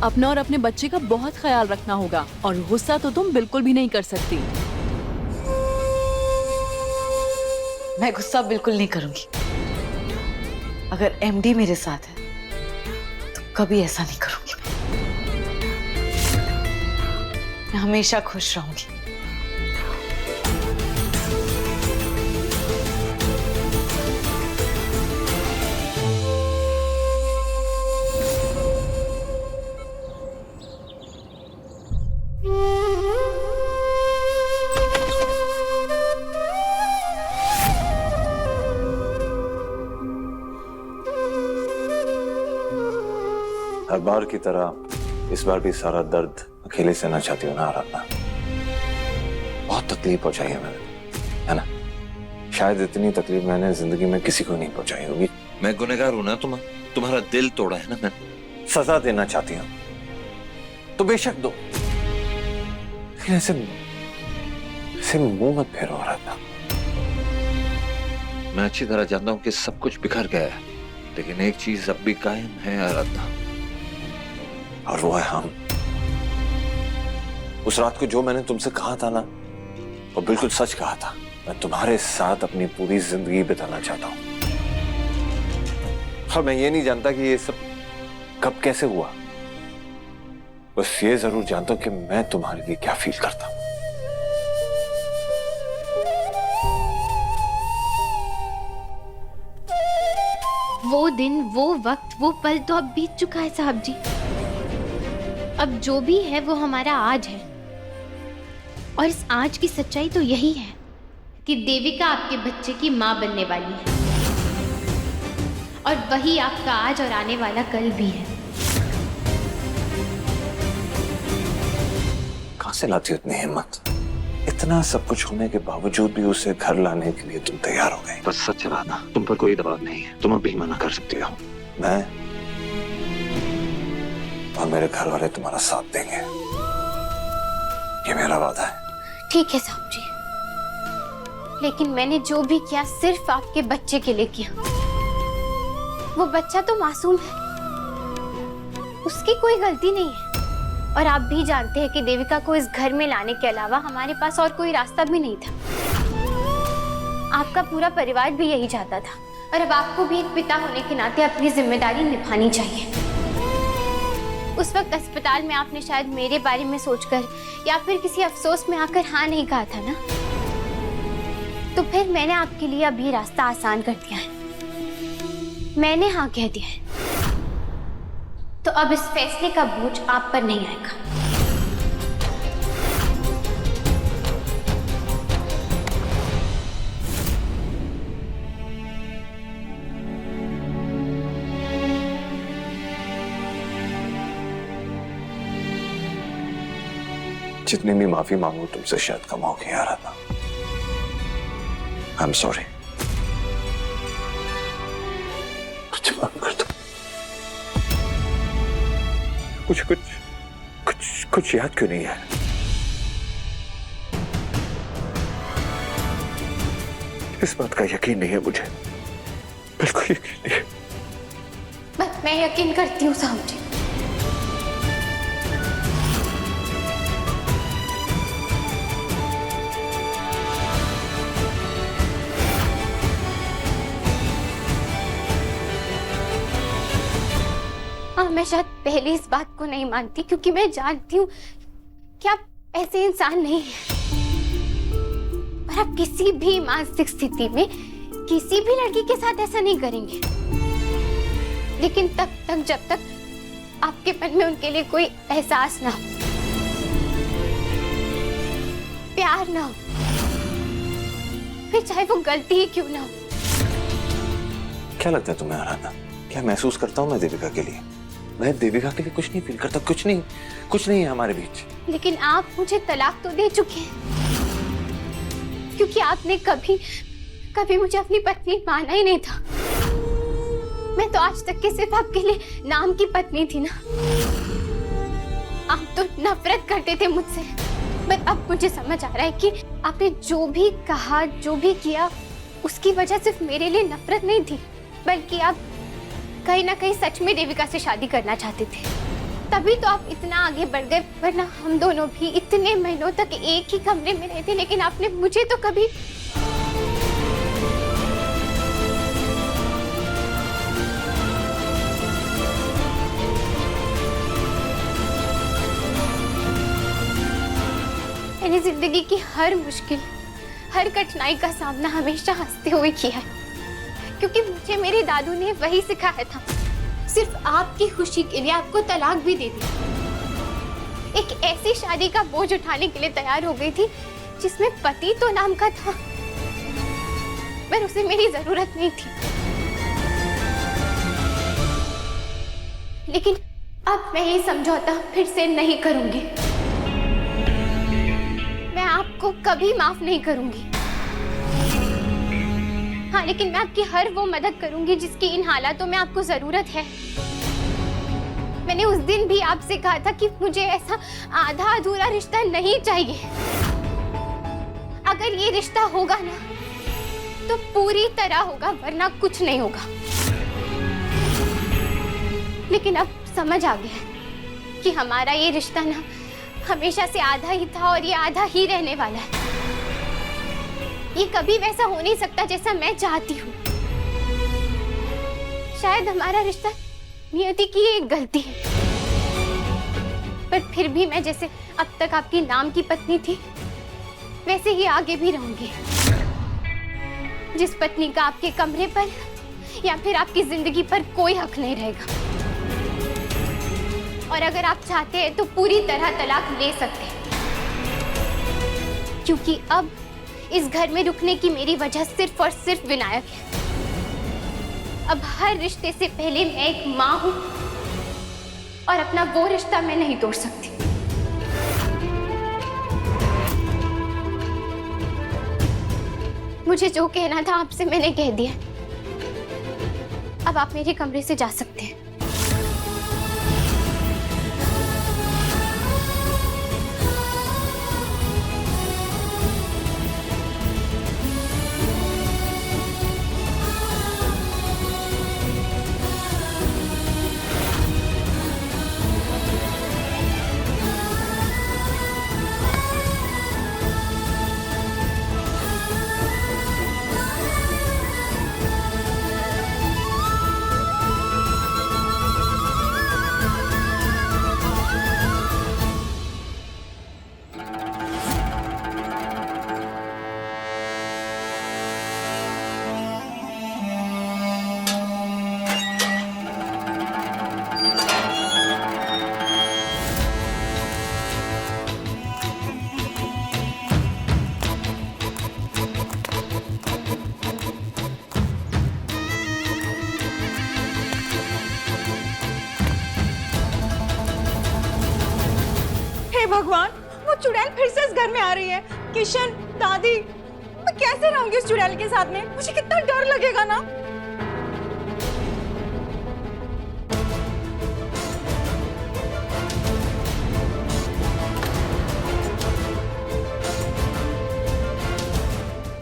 अपना और अपने बच्चे का बहुत ख्याल रखना होगा, और गुस्सा तो तुम बिल्कुल भी नहीं कर सकती। मैं गुस्सा बिल्कुल नहीं करूंगी। अगर एमडी मेरे साथ है तो कभी ऐसा नहीं करूंगी। मैं हमेशा खुश रहूंगी। हर बार की तरह इस बार भी सारा दर्द अकेले सहना चाहती हूँ ना आराधना। बहुत तकलीफ पहुंचाई है मैंने, है ना? शायद इतनी तकलीफ मैंने जिंदगी में किसी को नहीं पहुंचाई होगी। मैं गुनहगार हूं ना, तुम्हारा दिल तोड़ा है ना मैंने। सजा देना चाहती हूँ तो बेशक दो, लेकिन ऐसे मुंह मत फेरो आराधना। मैं अच्छी तरह जानता हूं कि सब कुछ बिखर गया है, लेकिन एक चीज अब भी कायम है आराधना, और वो है हम। उस रात को जो मैंने तुमसे कहा था ना, वो बिल्कुल सच कहा था। मैं तुम्हारे साथ अपनी पूरी जिंदगी बिताना चाहता हूं, और मैं ये नहीं जानता कि ये सब कब कैसे हुआ। बस ये जरूर जानता हूं कि मैं तुम्हारे लिए क्या फील करता हूं। वो दिन, वो वक्त, वो पल तो अब बीत चुका है साहब जी। अब जो भी है वो हमारा आज है, और इस आज की सच्चाई तो यही है कि देविका आपके बच्चे की मां बनने वाली है, और वही आपका आज और आने वाला कल भी है। कहां से लाती हो इतनी हिम्मत? इतना सब कुछ होने के बावजूद भी उसे घर लाने के लिए तुम तैयार हो गए। बस सच रहना, तुम पर कोई दबाव नहीं है, तुम अभी मना कर सकती हो। मैं और मेरे घर वाले तुम्हारा साथ देंगे, ये मेरा वादा है। ठीक है साहब जी, लेकिन मैंने जो भी किया सिर्फ आपके बच्चे के लिए किया। वो बच्चा तो मासूम है, उसकी कोई गलती नहीं है, और आप भी जानते हैं कि देविका को इस घर में लाने के अलावा हमारे पास और कोई रास्ता भी नहीं था। आपका पूरा परिवार भी यही चाहता था, और अब आपको भी एक पिता होने के नाते अपनी जिम्मेदारी निभानी चाहिए। उस वक्त अस्पताल में आपने शायद मेरे बारे में सोचकर या फिर किसी अफसोस में आकर हाँ नहीं कहा था ना, तो फिर मैंने आपके लिए अभी रास्ता आसान कर दिया है। मैंने हाँ कह दिया है, तो अब इस फैसले का बोझ आप पर नहीं आएगा। जितनी भी माफी मांगू तुमसे शायद कम होगी आराधना। I am sorry. कुछ माफ कर दो। कुछ याद क्यों नहीं है? इस बात का यकीन नहीं है मुझे, बिल्कुल यकीन नहीं है। मैं यकीन करती हूँ साहब जी। मैं शायद पहले इस बात को नहीं मानती, क्योंकि मैं जानती हूँ कि आप ऐसे इंसान नहीं हैं, और आप किसी भी मानसिक स्थिति में किसी भी लड़की के साथ ऐसा नहीं करेंगे। लेकिन तब तक जब तक आपके मन में उनके लिए कोई एहसास ना हो, प्यार ना हो, फिर चाहे वो गलती ही क्यों ना हो। क्या लगता है तुम्हें आराधना? क्या महसूस करता हूँ मैं देविका के लिए? मैं देविका के लिए कुछ नहीं फील करता, कुछ नहीं है हमारे बीच। लेकिन आप मुझे तलाक तो दे चुके हैं, क्योंकि आपने कभी मुझे अपनी पत्नी माना ही नहीं था। मैं तो आज तक के सिर्फ आपके लिए नाम की पत्नी थी ना। आप तो नफरत करते थे मुझसे, पर अब मुझे समझ आ रहा है कि आपने जो भी कहा, जो भी किया, उसकी वजह सिर्फ मेरे लिए नफरत नहीं थी, बल्कि आप कहीं ना कहीं सच में देविका से शादी करना चाहते थे। तभी तो आप इतना आगे बढ़ गए, वरना हम दोनों भी इतने महीनों तक एक ही कमरे में रहते, लेकिन आपने मुझे तो कभी मैंने जिंदगी की हर मुश्किल, हर कठिनाई का सामना हमेशा हंसते हुए किया है, क्योंकि मुझे मेरे दादू ने वही सिखाया था। सिर्फ आपकी खुशी के लिए आपको तलाक भी दे दी। एक ऐसी शादी का बोझ उठाने के लिए तैयार हो गई थी जिसमें पति तो नाम का था, पर उसे मेरी जरूरत नहीं थी। लेकिन अब मैं ये समझौता फिर से नहीं करूंगी। मैं आपको कभी माफ नहीं करूंगी। हाँ, लेकिन मैं आपकी हर वो मदद करूंगी जिसकी इन हालातों में आपको जरूरत है। मैंने उस दिन भी आपसे कहा था कि मुझे ऐसा आधा अधूरा रिश्ता नहीं चाहिए। अगर ये रिश्ता होगा ना तो पूरी तरह होगा, वरना कुछ नहीं होगा। लेकिन अब समझ आ गया कि हमारा ये रिश्ता ना हमेशा से आधा ही था और ये आधा ही रहने वाला है। ये कभी वैसा हो नहीं सकता जैसा मैं चाहती हूँ। शायद हमारा रिश्ता नियति की एक गलती है, पर फिर भी मैं जैसे अब तक आपकी नाम की पत्नी थी, वैसे ही आगे भी रहूंगी। जिस पत्नी का आपके कमरे पर या फिर आपकी जिंदगी पर कोई हक नहीं रहेगा। और अगर आप चाहते हैं तो पूरी तरह तलाक ले सकते हैं, क्योंकि अब इस घर में रुकने की मेरी वजह सिर्फ और सिर्फ विनायक है। अब हर रिश्ते से पहले मैं एक माँ हूँ और अपना वो रिश्ता मैं नहीं तोड़ सकती। मुझे जो कहना था आपसे मैंने कह दिया। अब आप मेरे कमरे से जा सकते हैं। भगवान, वो चुड़ैल फिर से इस घर में आ रही है। किशन, दादी, मैं कैसे रहूंगी उस चुड़ैल के साथ में? मुझे कितना डर लगेगा ना।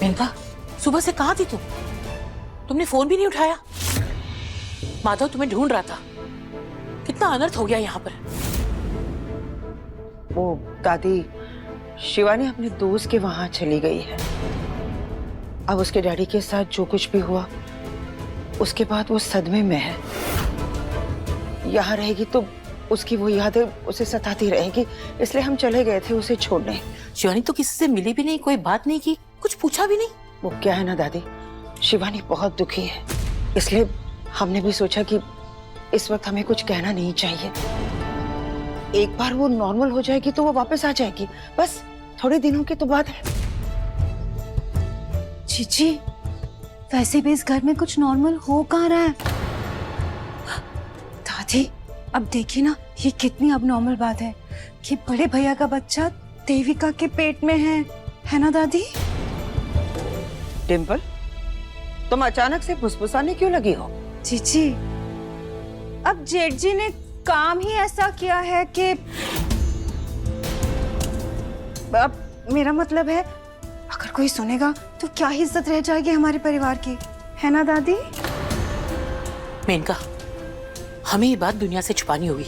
मेनका, सुबह से कहाँ थी तुम? तुमने फोन भी नहीं उठाया। माधव तुम्हें ढूंढ रहा था। कितना अनर्थ हो गया यहाँ पर। वो दादी, शिवानी अपने दोस्त के वहां चली गई है। अब उसके डैडी के साथ जो कुछ भी हुआ उसके बाद वो सदमे में है। यहाँ रहेगी तो उसकी वो यादें उसे सताती रहेगी, इसलिए हम चले गए थे उसे छोड़ने। शिवानी तो किसी से मिली भी नहीं, कोई बात नहीं की, कुछ पूछा भी नहीं। वो क्या है ना दादी, शिवानी बहुत दुखी है, इसलिए हमने भी सोचा कि इस वक्त हमें कुछ कहना नहीं चाहिए। एक बार वो नॉर्मल हो जाएगी तो वो वापस आ जाएगी, बस थोड़े दिनों की तो बात है। चीची, वैसे भी इस घर में कुछ नॉर्मल हो कहाँ रहा है? दादी, अब देखिए ना, ये कितनी अब नॉर्मल बात है कि बड़े भैया का बच्चा देविका के पेट में है ना दादी? डिम्पल, तुम अचानक से फुसफुसाने क्यों लगी हो? चीची, अब जेठ जी ने काम ही ऐसा किया है कि अब मेरा मतलब है अगर कोई सुनेगा तो क्या ही इज्जत रह जाएगी हमारे परिवार की, है ना दादी? मेनका, हमें ये बात दुनिया से छुपानी होगी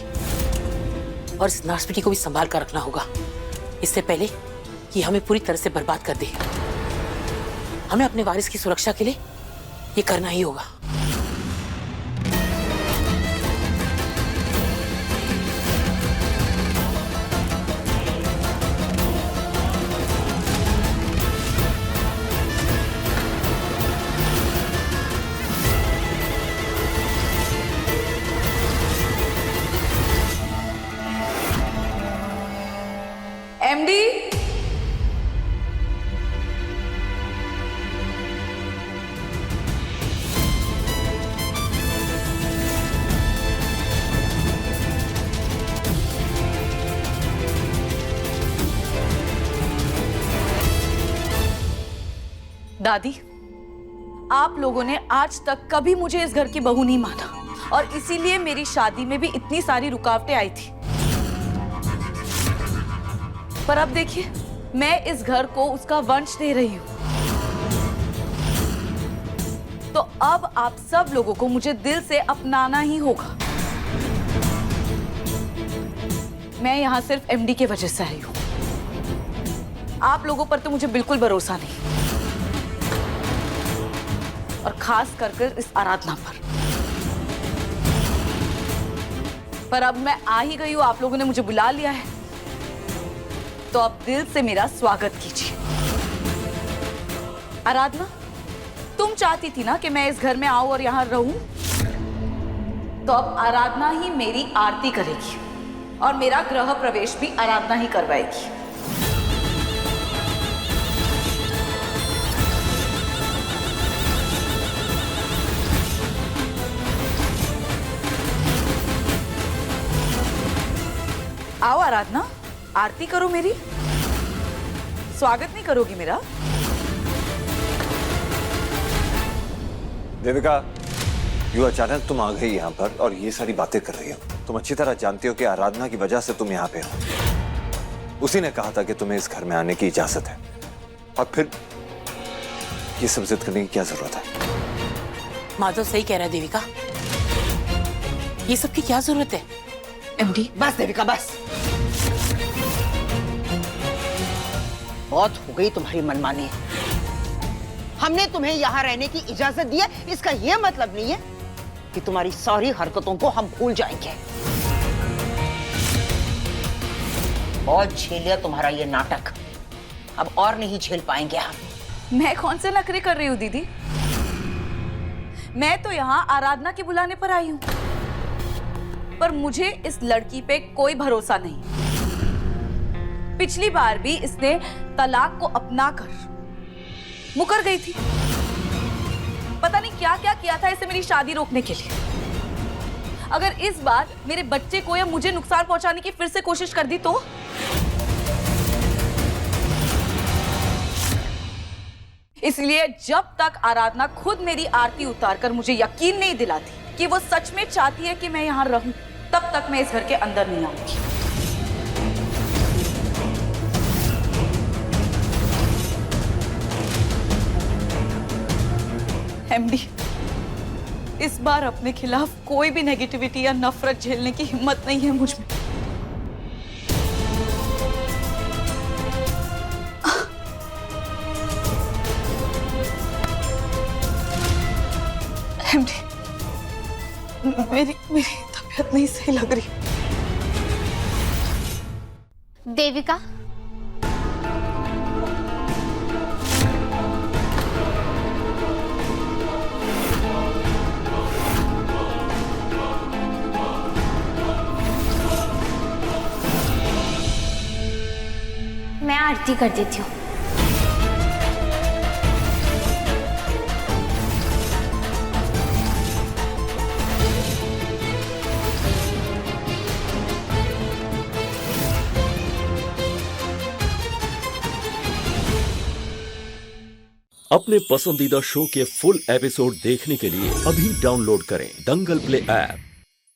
और इस नर्स बेटी को भी संभाल कर रखना होगा, इससे पहले कि हमें पूरी तरह से बर्बाद कर दे। हमें अपने वारिस की सुरक्षा के लिए ये करना ही होगा। एमडी, दादी, आप लोगों ने आज तक कभी मुझे इस घर की बहू नहीं माना और इसीलिए मेरी शादी में भी इतनी सारी रुकावटें आई थी। पर अब देखिए, मैं इस घर को उसका वंश दे रही हूं। तो अब आप सब लोगों को मुझे दिल से अपनाना ही होगा। मैं यहां सिर्फ एमडी की वजह से आई हूं। आप लोगों पर तो मुझे बिल्कुल भरोसा नहीं, और खास कर इस आराधना पर अब मैं आ ही गई हूं, आप लोगों ने मुझे बुला लिया है, तो अब दिल से मेरा स्वागत कीजिए। आराधना, तुम चाहती थी ना कि मैं इस घर में आऊं और यहां रहूं, तो अब आराधना ही मेरी आरती करेगी और मेरा गृह प्रवेश भी आराधना ही करवाएगी। आओ आराधना, आरती करो मेरी। स्वागत नहीं करोगी मेरा? देविका, यूं अचानक तुम आ गई यहाँ पर और ये सारी बातें कर रही हो। तुम अच्छी तरह जानती हो कि आराधना की वजह से तुम यहाँ पे हो। उसी ने कहा था कि तुम्हें इस घर में आने की इजाजत है, और फिर ये सब जिद करने की क्या जरूरत है? माधव सही कह रहा है देविका, ये सब की क्या जरूरत है? एमडी, बस देविका बस, बहुत हो गई तुम्हारी मनमानी। हमने तुम्हें यहाँ रहने की इजाजत दी है, इसका यह मतलब नहीं है कि तुम्हारी सारी हरकतों को हम भूल जाएंगे। बहुत झेल लिया तुम्हारा ये नाटक, अब और नहीं झेल पाएंगे हम। मैं कौन से नखरे कर रही हूँ दीदी? मैं तो यहाँ आराधना के बुलाने पर आई हूँ, पर मुझे इस लड़की पे कोई भरोसा नहीं। पिछली बार भी इसने तलाक को अपनाकर मुकर गई थी। पता नहीं क्या क्या किया था इसे मेरी शादी रोकने के लिए। अगर इस बार मेरे बच्चे को या मुझे नुकसान पहुंचाने की फिर से कोशिश कर दी तो? इसलिए जब तक आराधना खुद मेरी आरती उतारकर मुझे यकीन नहीं दिलाती कि वो सच में चाहती है कि मैं यहाँ रहूं, तब तक मैं इस घर के अंदर नहीं आऊंगी। एमडी, इस बार अपने खिलाफ कोई भी नेगेटिविटी या नफरत झेलने की हिम्मत नहीं है मुझ में। एमडी, मेरी तबीयत नहीं सही लग रही। देविका, मैं आरती कर देती हूँ। अपने पसंदीदा शो के फुल एपिसोड देखने के लिए अभी डाउनलोड करें दंगल प्ले ऐप।